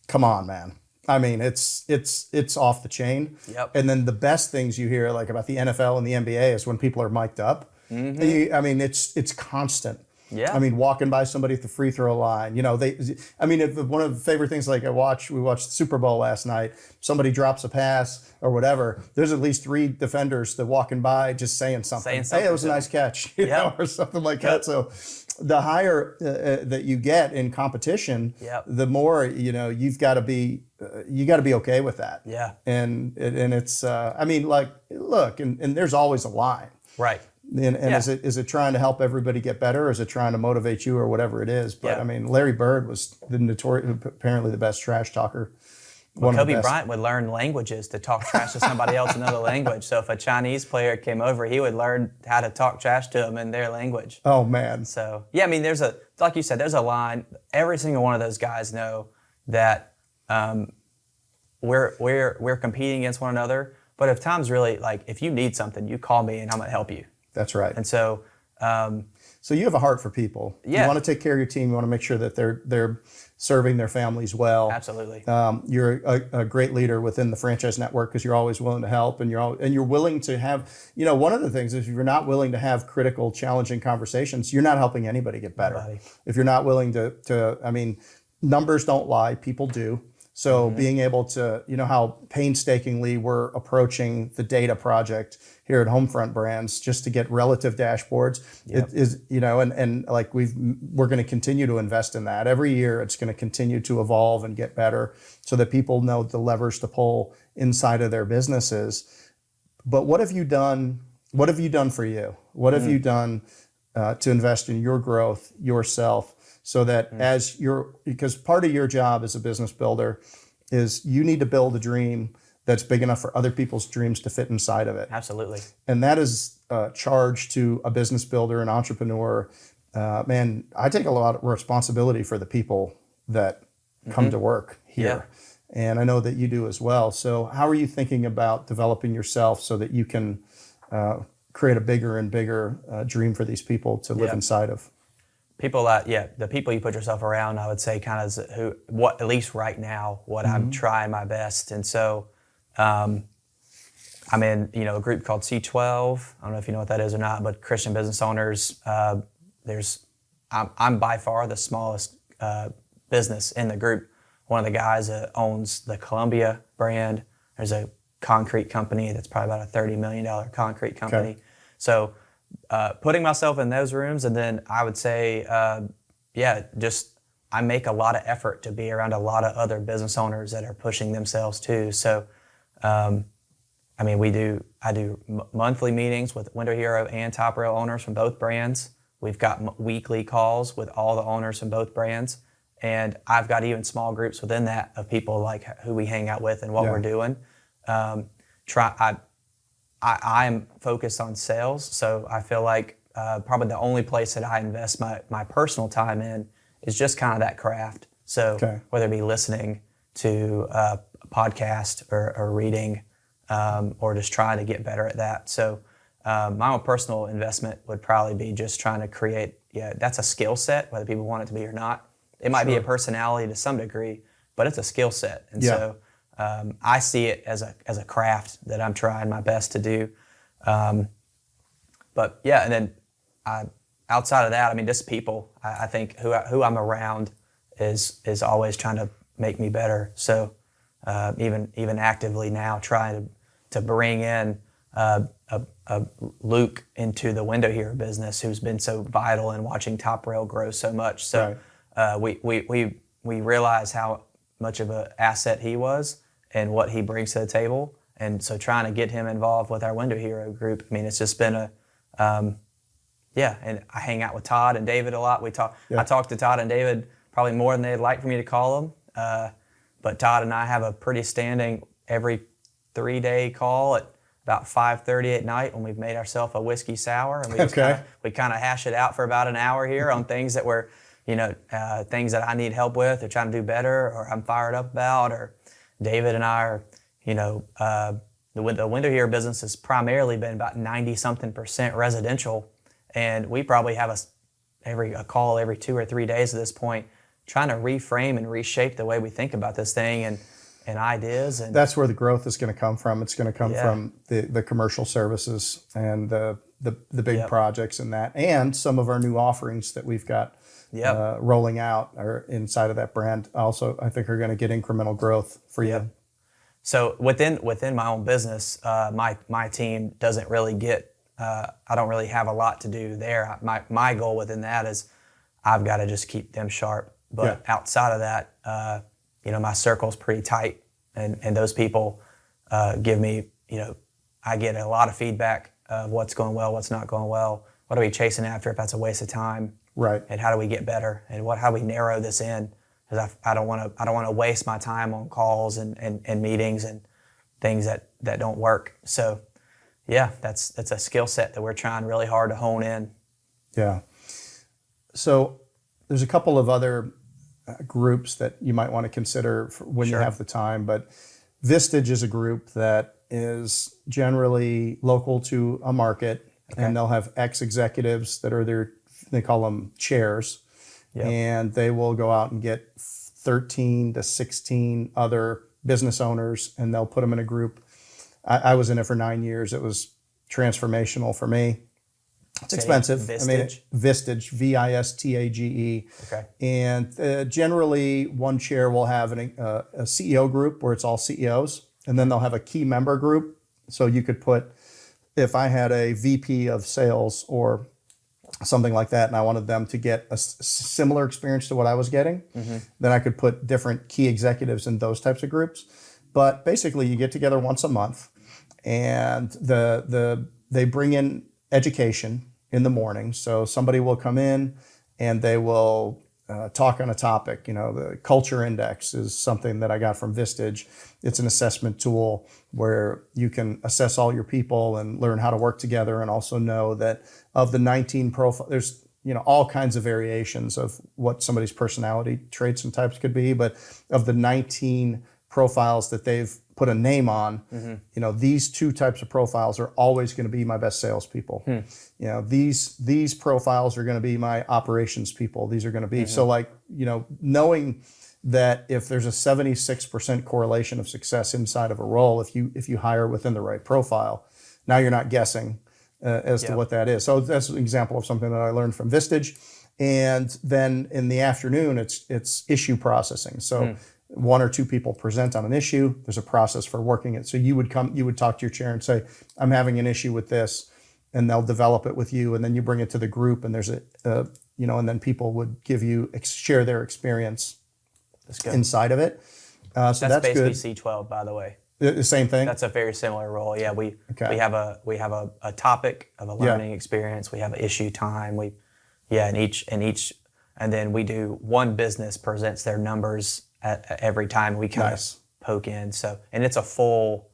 Come on, man. I mean, it's off the chain. Yep. And then the best things you hear like about the NFL and the NBA is when people are mic'd up. Mm-hmm. It's constant. Yeah. I mean, walking by somebody at the free throw line, one of the favorite things, like we watched the Super Bowl last night, somebody drops a pass or whatever, there's at least 3 defenders that walking by just saying something. Hey, it was a nice catch, or something like that. So the higher that you get in competition, the more, you've got to be, okay with that. Yeah. And it's, look, and there's always a line. Right. And is it trying to help everybody get better, or is it trying to motivate you, or whatever it is? But I mean, Larry Bird was apparently the best trash talker. Kobe Bryant would learn languages to talk trash to somebody else in another language. So if a Chinese player came over, he would learn how to talk trash to them in their language. Oh man. So like you said, there's a line. Every single one of those guys know that we're competing against one another. But if time's really like, if you need something, you call me and I'm gonna help you. That's right. And so, so you have a heart for people. Yeah. You want to take care of your team. You want to make sure that they're serving their families well. Absolutely. You're a great leader within the franchise network because you're always willing to help, and you're willing to have. One of the things is if you're not willing to have critical, challenging conversations, you're not helping anybody get better. Nobody. If you're not willing to, numbers don't lie, people do. So being able to, how painstakingly we're approaching the data project here at Homefront Brands just to get relative dashboards, it is, and like we're going to continue to invest in that. Every year it's going to continue to evolve and get better so that people know the levers to pull inside of their businesses. But what have you done? What have you done for you? What have you done to invest in your growth, yourself, so that because part of your job as a business builder is you need to build a dream that's big enough for other people's dreams to fit inside of it. Absolutely. And that is a charge to a business builder, an entrepreneur. Man, I take a lot of responsibility for the people that come to work here. Yeah. And I know that you do as well. So how are you thinking about developing yourself so that you can create a bigger and bigger dream for these people to live inside of? People the people you put yourself around, I would say kind of at least right now, what I'm trying my best. And so I'm in, a group called C12. I don't know if you know what that is or not, but Christian business owners. I'm by far the smallest business in the group. One of the guys owns the Columbia brand. There's a concrete company that's probably about a $30 million concrete company. Okay. So putting myself in those rooms, and then I would say, I make a lot of effort to be around a lot of other business owners that are pushing themselves too. So, I do monthly meetings with Window Hero and Top Rail owners from both brands. We've got weekly calls with all the owners from both brands. And I've got even small groups within that of people like who we hang out with and what we're doing. I'm focused on sales, so I feel like probably the only place that I invest my personal time in is just kind of that craft. So whether it be listening to a podcast or reading or just trying to get better at that. So my own personal investment would probably be just trying to create, that's a skill set, whether people want it to be or not. It might be a personality to some degree, but it's a skill set. And so I see it as a craft that I'm trying my best to do. And then outside of that, just people. I think who I'm around is always trying to make me better. So even actively now trying to bring in a Luke into the Window Hero business, who's been so vital in watching Top Rail grow so much. So we realize how much of an asset he was and what he brings to the table. And so trying to get him involved with our Window Hero group, it's just been and I hang out with Todd and David a lot. I talk to Todd and David probably more than they'd like for me to call them. But Todd and I have a pretty standing every 3-day call at about 5:30 at night when we've made ourselves a whiskey sour, and we kind of hash it out for about an hour here on things that we're, things that I need help with or trying to do better or I'm fired up about. Or David and I are, the Window Hero business has primarily been about 90-something% residential, and we probably have a call every 2 or 3 days at this point, trying to reframe and reshape the way we think about this thing and ideas. And that's where the growth is going to come from. It's going to come from the commercial services and the big projects and that, and some of our new offerings that we've got rolling out or inside of that brand. Also, I think are going to get incremental growth for you. So within my own business, my team doesn't really get. I don't really have a lot to do there. My goal within that is I've got to just keep them sharp. But outside of that, my circle's pretty tight, and those people give me, I get a lot of feedback of what's going well, what's not going well, what are we chasing after if that's a waste of time, right? And how do we get better, and how do we narrow this in? Because I don't want to waste my time on calls and meetings and things that don't work. So, that's a skill set that we're trying really hard to hone in. Yeah. So there's a couple of other groups that you might want to consider when you have the time, but Vistage is a group that is generally local to a market, and they'll have ex-executives that are they call them chairs, and they will go out and get 13 to 16 other business owners, and they'll put them in a group. I was in it for 9 years. It was transformational for me. It's expensive. Vistage? Vistage, Vistage. Okay. And generally, one chair will have a CEO group where it's all CEOs, and then they'll have a key member group. So you could put, if I had a VP of sales or something like that, and I wanted them to get a similar experience to what I was getting, then I could put different key executives in those types of groups. But basically, you get together once a month, and they bring in education in the morning. So somebody will come in and they will talk on a topic. The culture index is something that I got from Vistage. It's an assessment tool where you can assess all your people and learn how to work together, and also know that of the 19 profiles, there's all kinds of variations of what somebody's personality traits and types could be, but of the 19 profiles that they've put a name on, these 2 types of profiles are always going to be my best salespeople. These profiles are going to be my operations people. These are going to be so, like, knowing that if there's a 76% correlation of success inside of a role, if you hire within the right profile, now you're not guessing as to what that is. So that's an example of something that I learned from Vistage. And then in the afternoon, it's issue processing. So 1 or 2 people present on an issue. There's a process for working it. So you would talk to your chair and say, I'm having an issue with this, and they'll develop it with you. And then you bring it to the group, and there's and then people would share their experience inside of it. So that's basically good. C12, by the way. The same thing. That's a very similar role. Yeah, we have a topic of a learning experience. We have an issue time. And then we do one business presents their numbers at every time. We kind of poke in. So, and it's a full,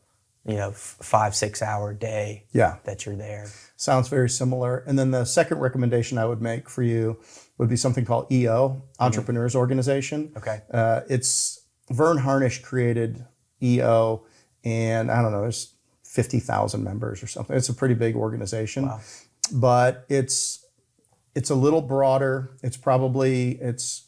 5-6 hour day. That you're there. Sounds very similar. And then the second recommendation I would make for you would be something called EO, Entrepreneurs Organization. Okay. It's Vern Harnish created EO, and I don't know, there's 50,000 members or something. It's a pretty big organization. Wow. But it's a little broader. It's probably it's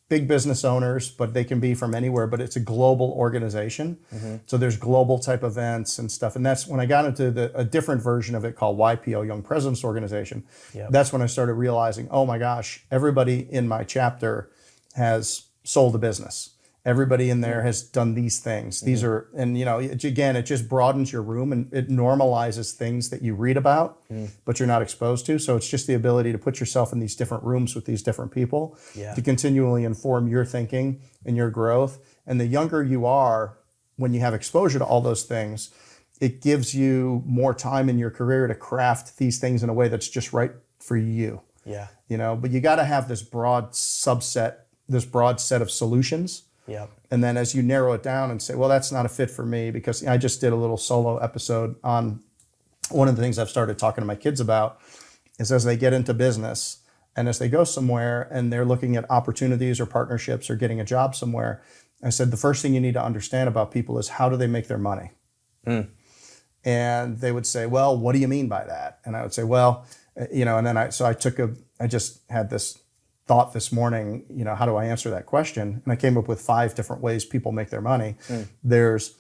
big business owners, but they can be from anywhere. But it's a global organization. So there's global type events and stuff. And that's when I got into a different version of it called YPO, Young Presidents Organization. That's when I started realizing, oh my gosh, everybody in my chapter has sold a business. Everybody in there has done these things. These are, and it just broadens your room, and it normalizes things that you read about, but you're not exposed to. So it's just the ability to put yourself in these different rooms with these different people to continually inform your thinking and your growth. And the younger you are, when you have exposure to all those things, it gives you more time in your career to craft these things in a way that's just right for you. But you got to have this broad set of solutions. And then as you narrow it down and say, well, that's not a fit for me, because I just did a little solo episode on one of the things I've started talking to my kids about is, as they get into business and as they go somewhere and they're looking at opportunities or partnerships or getting a job somewhere, I said, the first thing you need to understand about people is, how do they make their money? And they would say, well, what do you mean by that? And I would say, well, and then I just had this thought this morning, how do I answer that question? And I came up with 5 different ways people make their money. There's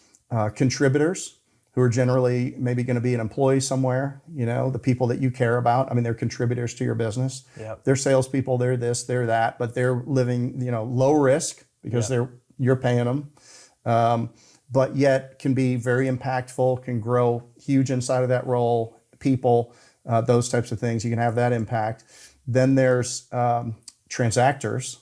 contributors, who are generally maybe going to be an employee somewhere, the people that you care about. I mean, they're contributors to your business. They're salespeople, they're this, they're that, but they're living, low risk because you're paying them, but yet can be very impactful, can grow huge inside of that role, people, those types of things. You can have that impact. Then there's transactors.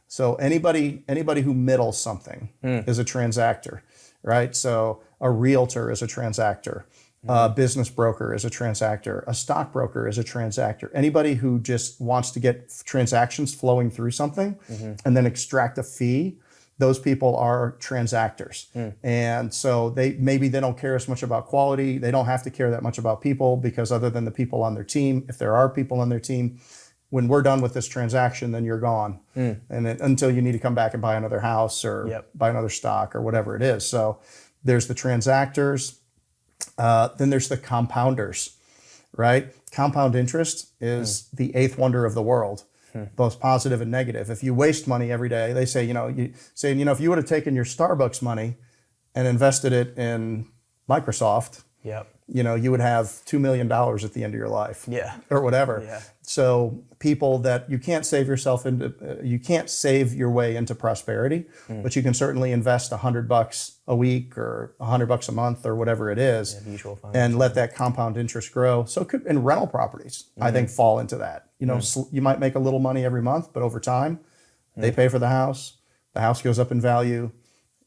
So anybody who middles something is a transactor, right? So a realtor is a transactor. A business broker is a transactor. A stockbroker is a transactor. Anybody who just wants to get transactions flowing through something and then extract a fee, those people are transactors. And so they don't care as much about quality. They don't have to care that much about people, because other than the people on their team, if there are people on their team, when we're done with this transaction, then you're gone. Until you need to come back and buy another house or buy another stock or whatever it is. So there's the transactors. Then there's the compounders, right? Compound interest is the 8th wonder of the world, both positive and negative. If you waste money every day, they say, if you would have taken your Starbucks money and invested it in Microsoft, you would have $2 million at the end of your life, or whatever. So people that you can't save your way into prosperity, but you can certainly invest $100 a week or $100 a month or whatever it is, mutual funds, and let that compound interest grow. So and rental properties, I think, fall into that. You might make a little money every month, but over time, they pay for the house. The house goes up in value.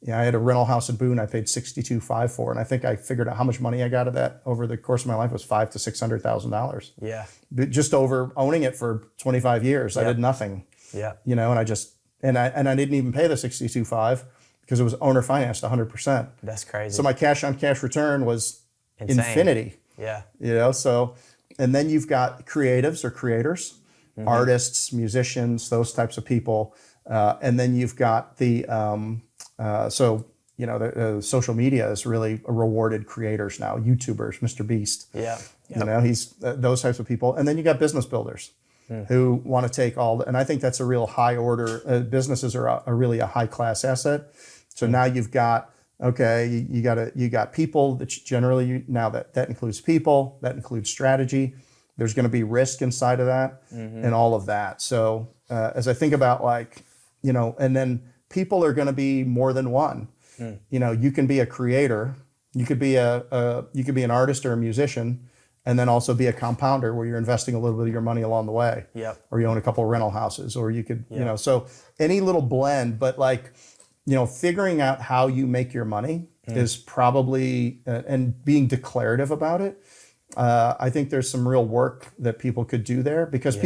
I had a rental house in Boone I paid $62,500 for, and I think I figured out how much money I got of that over the course of my life was $500,000 to $600,000. Yeah. Just over owning it for 25 years. I did nothing. Yeah. And I just and I didn't even pay the $62,500 because it was owner financed 100%. That's crazy. So my cash on cash return was insane. infinity. Yeah. So and then you've got creatives or creators, artists, musicians, those types of people. And then you've got the social media is really rewarded creators now, YouTubers, Mr. Beast. Yeah. Yep. He's those types of people. And then you got business builders who want to take and I think that's a real high order. Businesses are really a high class asset. So now you've got, you got people that generally now that includes people, that includes strategy. There's going to be risk inside of that and all of that. So as I think about and then people are going to be more than one. You can be a creator, you could be an artist or a musician, and then also be a compounder where you're investing a little bit of your money along the way. Yep. Or you own a couple of rental houses, or you could, so any little blend, but figuring out how you make your money is probably, and being declarative about it. I think there's some real work that people could do there because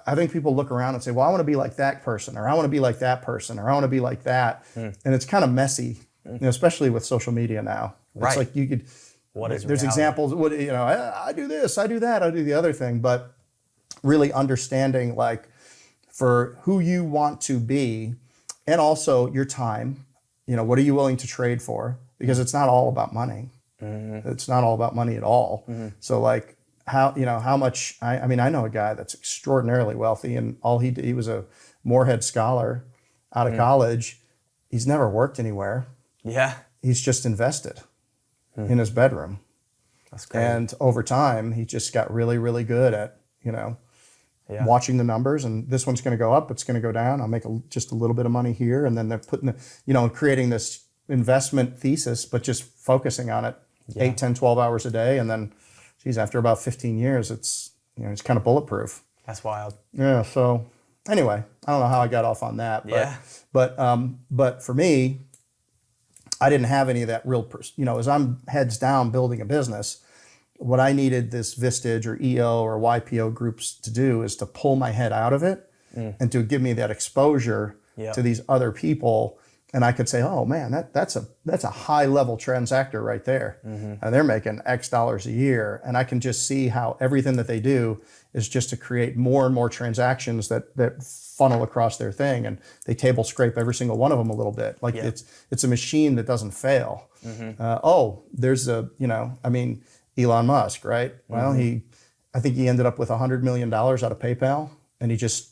I think people look around and say, well, I want to be like that person, or I want to be like that person, or I want to be like that. And it's kind of messy, especially with social media now. Right. It's like you could, there's reality? Examples, I do this, I do that, I do the other thing, but really understanding for who you want to be and also your time, what are you willing to trade for? Because it's not all about money. It's not all about money at all. So how much, I know a guy that's extraordinarily wealthy and he was a Morehead scholar out of college. He's never worked anywhere. Yeah. He's just invested in his bedroom. That's great. And over time, he just got really, really good at, watching the numbers, and this one's going to go up, it's going to go down. I'll make just a little bit of money here. And then they're putting, creating this investment thesis, but just focusing on it 8, 10, 12 hours a day. And then, after about 15 years, it's kind of bulletproof. That's wild. Yeah. So anyway, I don't know how I got off on that, but for me, I didn't have any of that real, as I'm heads down building a business, what I needed this Vistage or EO or YPO groups to do is to pull my head out of it and to give me that exposure to these other people. And I could say, oh man, that's a high level transactor right there. And they're making X dollars a year. And I can just see how everything that they do is just to create more and more transactions that funnel across their thing. And they table scrape every single one of them a little bit. It's a machine that doesn't fail. There's Elon Musk, right? Well, I think he ended up with $100 million out of PayPal, and he just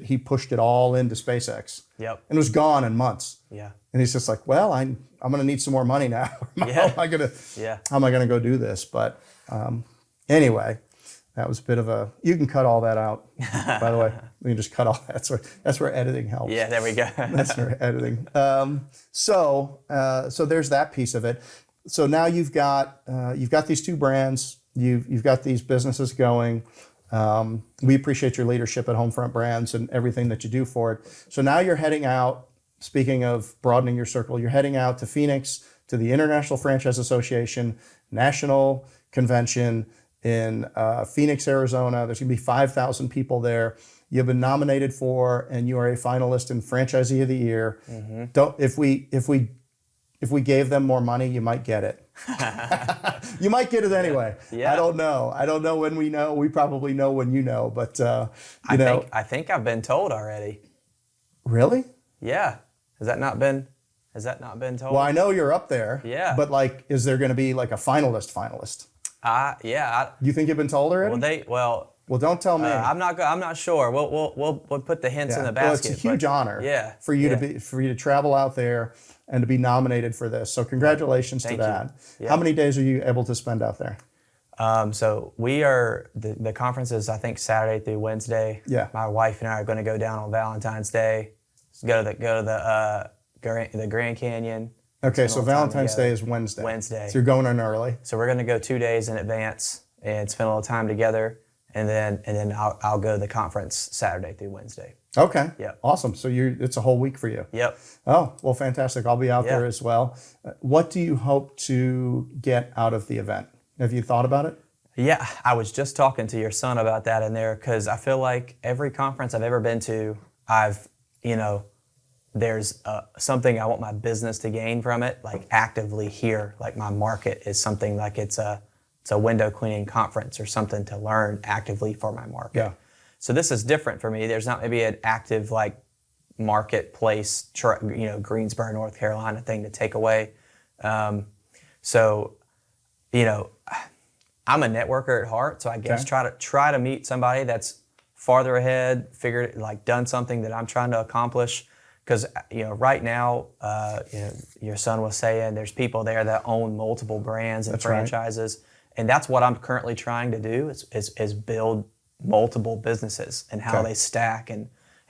he pushed it all into SpaceX. Yep. And it was gone in months. Yeah. And he's just like, well, I'm going to need some more money now. How am I going to go do this? But anyway, that was a bit of a, you can cut all that out, by the way. We can just cut all that. That's where editing helps. Yeah, there we go. That's where editing. So there's that piece of it. So now you've got these two brands. You've got these businesses going. We appreciate your leadership at Homefront Brands and everything that you do for it. So now you're heading out, speaking of broadening your circle, you're heading out to Phoenix, to the International Franchise Association National Convention in Phoenix, Arizona. There's going to be 5,000 people there. You've been nominated for, and you are a finalist in Franchisee of the Year. If we gave them more money, you might get it. You might get it anyway. Yeah. I don't know when we know. We probably know when you know, but I think I've been told already. Really? Yeah. Has that not been told? Well, I know you're up there. Yeah. But is there going to be a finalist? Yeah. You think you've been told already? Well, don't tell me. I'm not sure. We'll put the hints in the basket. Well, it's a huge honor. For you to travel out there and to be nominated for this. So congratulations to that. Yeah. How many days are you able to spend out there? So we are, the conference is, I think, Saturday through Wednesday. Yeah. My wife and I are going to go down on Valentine's Day. Go to the Grand Canyon. Okay, so Valentine's Day is Wednesday. Wednesday. So you're going in early. So we're going to go 2 days in advance and spend a little time together, and then I'll go to the conference Saturday through Wednesday. Okay. Yep. Awesome. So it's a whole week for you. Yep. Oh, well, fantastic. I'll be out there as well. What do you hope to get out of the event? Have you thought about it? Yeah, I was just talking to your son about that in there, because I feel like every conference I've ever been to, there's something I want my business to gain from it, like actively here, like my market is something like it's a window cleaning conference or something to learn actively for my market. Yeah. So this is different for me. There's not maybe an active like marketplace, Greensboro, North Carolina thing to take away. I'm a networker at heart, so I guess try to meet somebody that's farther ahead, done something that I'm trying to accomplish. Because right now, your son was saying there's people there that own multiple brands and franchises, and that's what I'm currently trying to do is build multiple businesses and how they stack and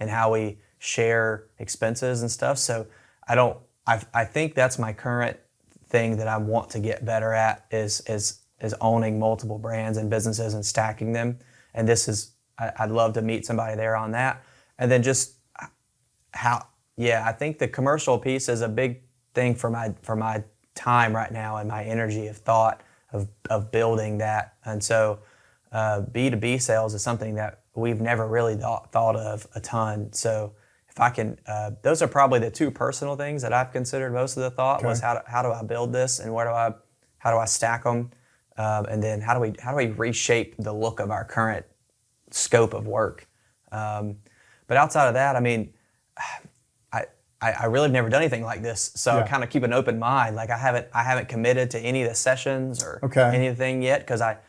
how we share expenses and stuff. So I think that's my current thing that I want to get better at is owning multiple brands and businesses and stacking them. And I'd love to meet somebody there on that. And then just I think the commercial piece is a big thing for my time right now and my energy of thought of building that. And so B2B sales is something that we've never really thought of a ton. So if I can, those are probably the two personal things that I've considered most of the thought was how do I build this and how do I stack them? And then how do we reshape the look of our current scope of work? But outside of that, I mean, I really have never done anything like this, so I kind of keep an open mind. Like I haven't committed to any of the sessions or anything yet, because I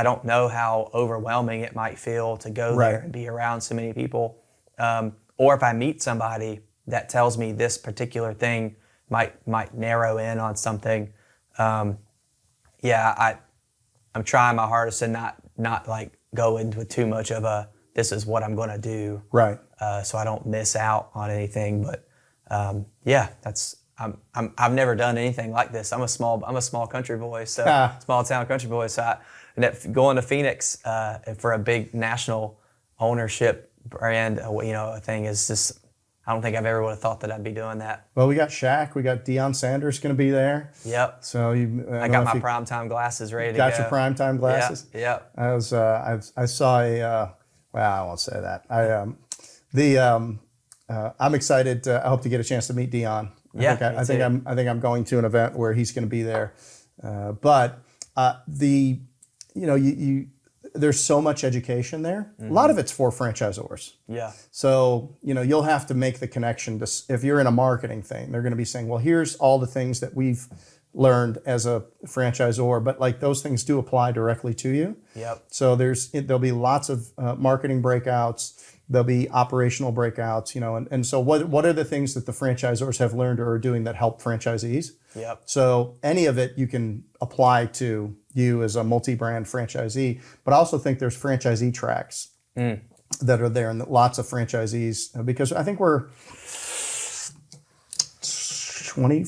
don't know how overwhelming it might feel to go there and be around so many people. Or if I meet somebody that tells me this particular thing might narrow in on something. I'm trying my hardest to not like go into too much of this is what I'm going to do. Right. So I don't miss out on anything. But I've never done anything like this. I'm a small country boy, so small town country boy. So going to Phoenix for a big national ownership brand, thing is just. I don't think I've ever would have thought that I'd be doing that. Well, we got Shaq. We got Deion Sanders going to be there. Yep. So I got my primetime glasses ready to go. Got your primetime glasses. Yep. I saw I won't say that. I'm excited. I hope to get a chance to meet Deion. I think I'm going to an event where he's going to be there. There's so much education there. Mm-hmm. A lot of it's for franchisors. Yeah. So, you'll have to make the connection to, if you're in a marketing thing, they're going to be saying, well, here's all the things that we've learned as a franchisor, but like those things do apply directly to you. Yep. So there'll be lots of marketing breakouts. There'll be operational breakouts, and so what are the things that the franchisors have learned or are doing that help franchisees? Yep. So any of it you can apply to you as a multi-brand franchisee, but I also think there's franchisee tracks that are there, and lots of franchisees, because I think we're 25%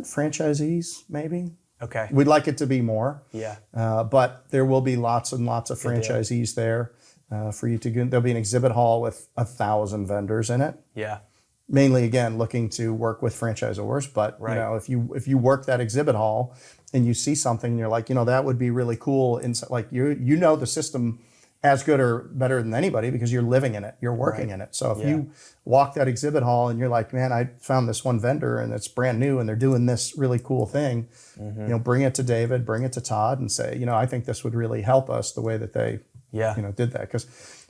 franchisees, maybe. Okay. We'd like it to be more. Yeah. But there will be lots and lots of franchisees there. For you to go. There'll be an exhibit hall with 1,000 vendors in it. Yeah. Mainly, again, looking to work with franchisors. But if you work that exhibit hall and you see something and you're like, that would be really cool. Like the system as good or better than anybody because you're living in it, you're working in it. So if you walk that exhibit hall and you're like, man, I found this one vendor and it's brand new and they're doing this really cool thing, bring it to David, bring it to Todd, and say, I think this would really help us the way that they. Did that, because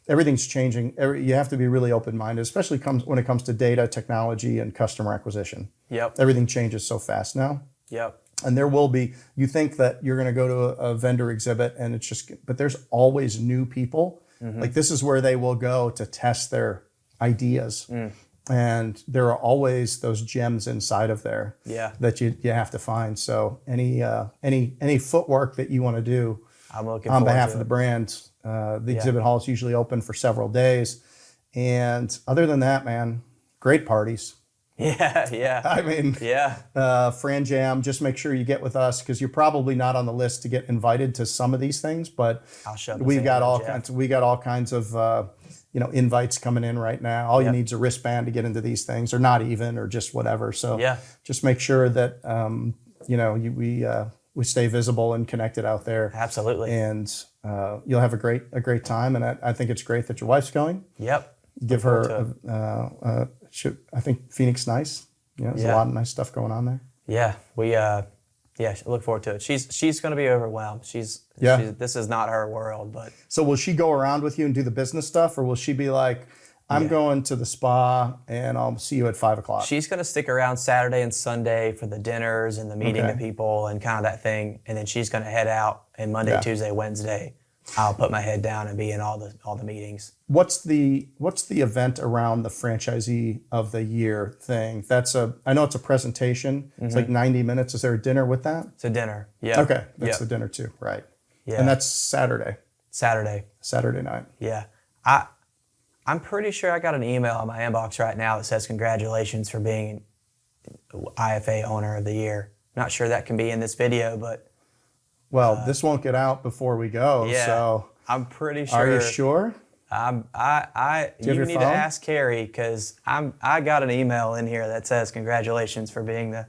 everything's changing. You have to be really open-minded, especially when it comes to data, technology, and customer acquisition. Yep. Everything changes so fast now. Yep. And there will be, you think that you're going to go to a vendor exhibit and it's but there's always new people. Mm-hmm. Like this is where they will go to test their ideas. And there are always those gems inside of there that you have to find. So any footwork that you want to do on behalf of the brand, the exhibit hall is usually open for several days. And other than that, man, great parties. Yeah. I mean, Yeah. Fran Jam, just make sure you get with us because you're probably not on the list to get invited to some of these things, but I'll shove this we've in got there, all Jeff. kinds. We got all kinds of invites coming in right now. All you Yep. need is a wristband to get into these things, or not even, or just whatever. So Yeah. just make sure that we stay visible and connected out there. Absolutely. And you'll have a great time. And I think it's great that your wife's going. Yep. Give her I think Phoenix nice. There's a lot of nice stuff going on there. Yeah, we look forward to it. She's going to be overwhelmed. This is not her world, but So will she go around with you and do the business stuff, or will she be like, I'm going to the spa and I'll see you at 5:00? she's going to stick around Saturday and Sunday for the dinners and the meeting of people and kind of that thing, and then she's going to head out. And Monday, Tuesday, Wednesday, I'll put my head down and be in all the meetings. What's the event around the Franchisee of the Year thing? I know it's a presentation. It's like 90 minutes. Is there a dinner with that? It's a dinner. Yeah. Okay, that's the dinner too, right? Yeah. And that's Saturday night. Yeah. I'm pretty sure I got an email in my inbox right now that says congratulations for being IFA Owner of the Year. Not sure that can be in this video, but Well, this won't get out before we go. yeah, So I'm pretty sure. are you sure? You need phone? to ask Carrie because I got an email in here that says congratulations for being the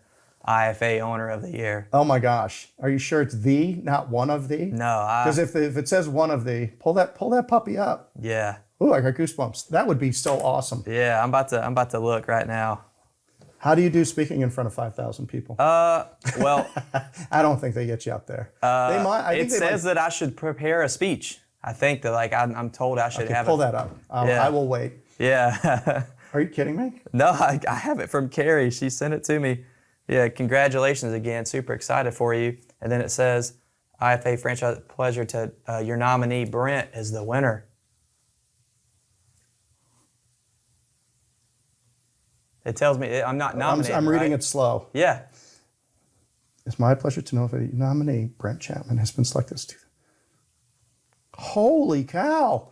IFA Owner of the Year. Oh my gosh. Are you sure it's the, not one of the? No, Because if it says one of the, pull that puppy up. yeah, Ooh, I got goosebumps. That would be so awesome. yeah. I'm about to look right now. How do you do speaking in front of 5,000 people? Well, I don't think they get you out there. They might. it says that I should prepare a speech. I think that I'm told I should have pull it. that up. I will wait. Yeah. Are you kidding me? No, I have it from Carrie. She sent it to me. Yeah, congratulations again. Super excited for you. And then it says, IFA franchise, pleasure to your nominee, Brent, is the winner. It tells me I'm not nominated. I'm reading right? it slow. Yeah. It's my pleasure to know that your nominee, Brent Chapman, has been selected as Holy cow.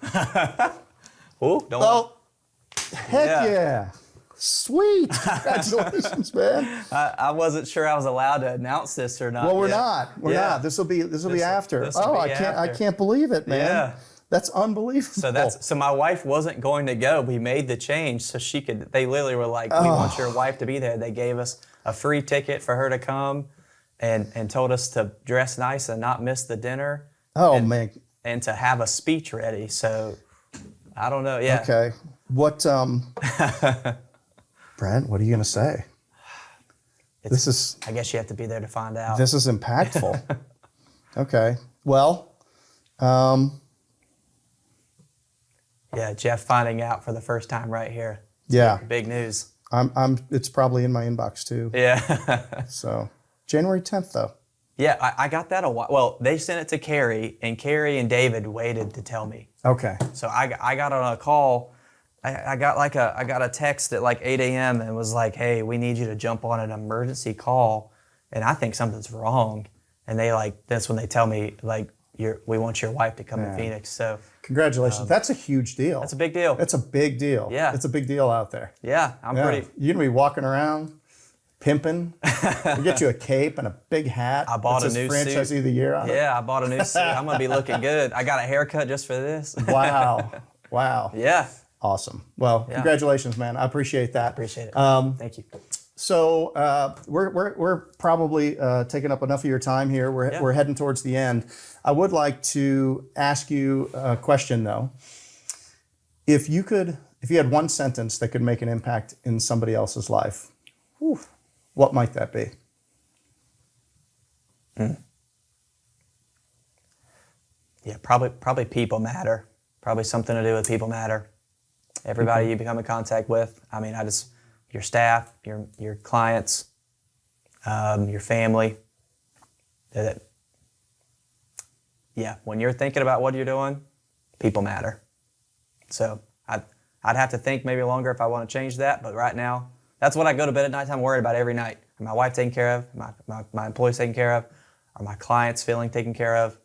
Ooh, don't. Oh, heck yeah. Sweet. Congratulations, man. I wasn't sure I was allowed to announce this or not. Well, we're yet. not. We're not. This will be after. this'll be I after. can't believe it, man. Yeah. That's unbelievable. So my wife wasn't going to go. We made the change so she could. They literally were like, "We want your wife to be there." They gave us a free ticket for her to come, and told us to dress nice and not miss the dinner. Man. And to have a speech ready. So I don't know. Yeah. Okay. What Brent, what are you going to say? I guess you have to be there to find out. This is impactful. Okay. Well, yeah, Jeff finding out for the first time right here. yeah. Big news. It's probably in my inbox too. Yeah. So, January 10th though. Yeah, I got that a while. Well, they sent it to Carrie, and Carrie and David waited to tell me. Okay. So I got on a call. I got a text at like 8 a.m. and was like, "Hey, we need you to jump on an emergency call," and I think something's wrong. And that's when they tell me we want your wife to come to Phoenix. So congratulations. That's a huge deal. that's a big deal. It's a big deal. Yeah. It's a big deal out there. Yeah, I'm pretty. You're gonna be walking around, pimping. We'll get you a cape and a big hat. I bought a new Franchisee suit. of the Year on it. Yeah, I bought a new suit. I'm gonna be looking good. I got a haircut just for this. Wow. Yeah. Awesome. Well, congratulations, man. I appreciate that. Appreciate it. Thank you. So we're probably taking up enough of your time here. We're heading towards the end. I would like to ask you a question though. If you had one sentence that could make an impact in somebody else's life, what might that be? Yeah, probably people matter. Probably something to do with people matter. Everybody you become in contact with. I mean, your staff, your clients, your family. Yeah, when you're thinking about what you're doing, people matter. So I'd have to think maybe longer if I want to change that. But right now, that's what I go to bed at night time worried about every night. Are my wife taken care of? My employees taken care of? Are my clients feeling taken care of?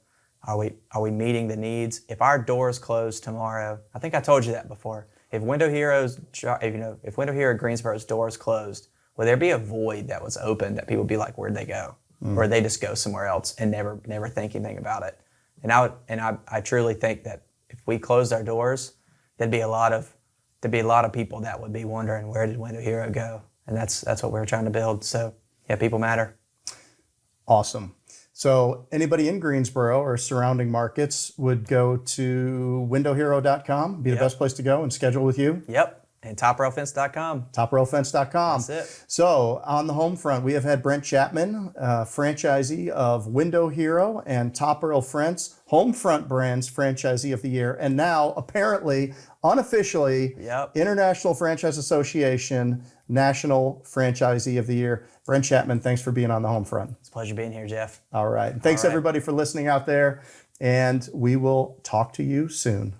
Are we meeting the needs? If our doors close tomorrow, I think I told you that before. if Window Heroes, if Window Hero Greensboro's doors closed, would there be a void that was open that people would be like, where'd they go? Or would they just go somewhere else and never think anything about it? And I truly think that if we closed our doors, there'd be a lot of people that would be wondering, where did Window Hero go? And that's what we're trying to build. So yeah, people matter. Awesome. So anybody in Greensboro or surrounding markets would go to windowhero.com, be the best place to go and schedule with you. Yep. And toprailfence.com. Toprailfence.com. That's it. So on the home front, we have had Brent Chapman, franchisee of Window Hero and Top Rail Fence, Home Front Brands Franchisee of the Year, and now apparently, unofficially, International Franchise Association National Franchisee of the Year. Brent Chapman, thanks for being on the home front. It's a pleasure being here, Jeff. All right. And thanks everybody for listening out there, and we will talk to you soon.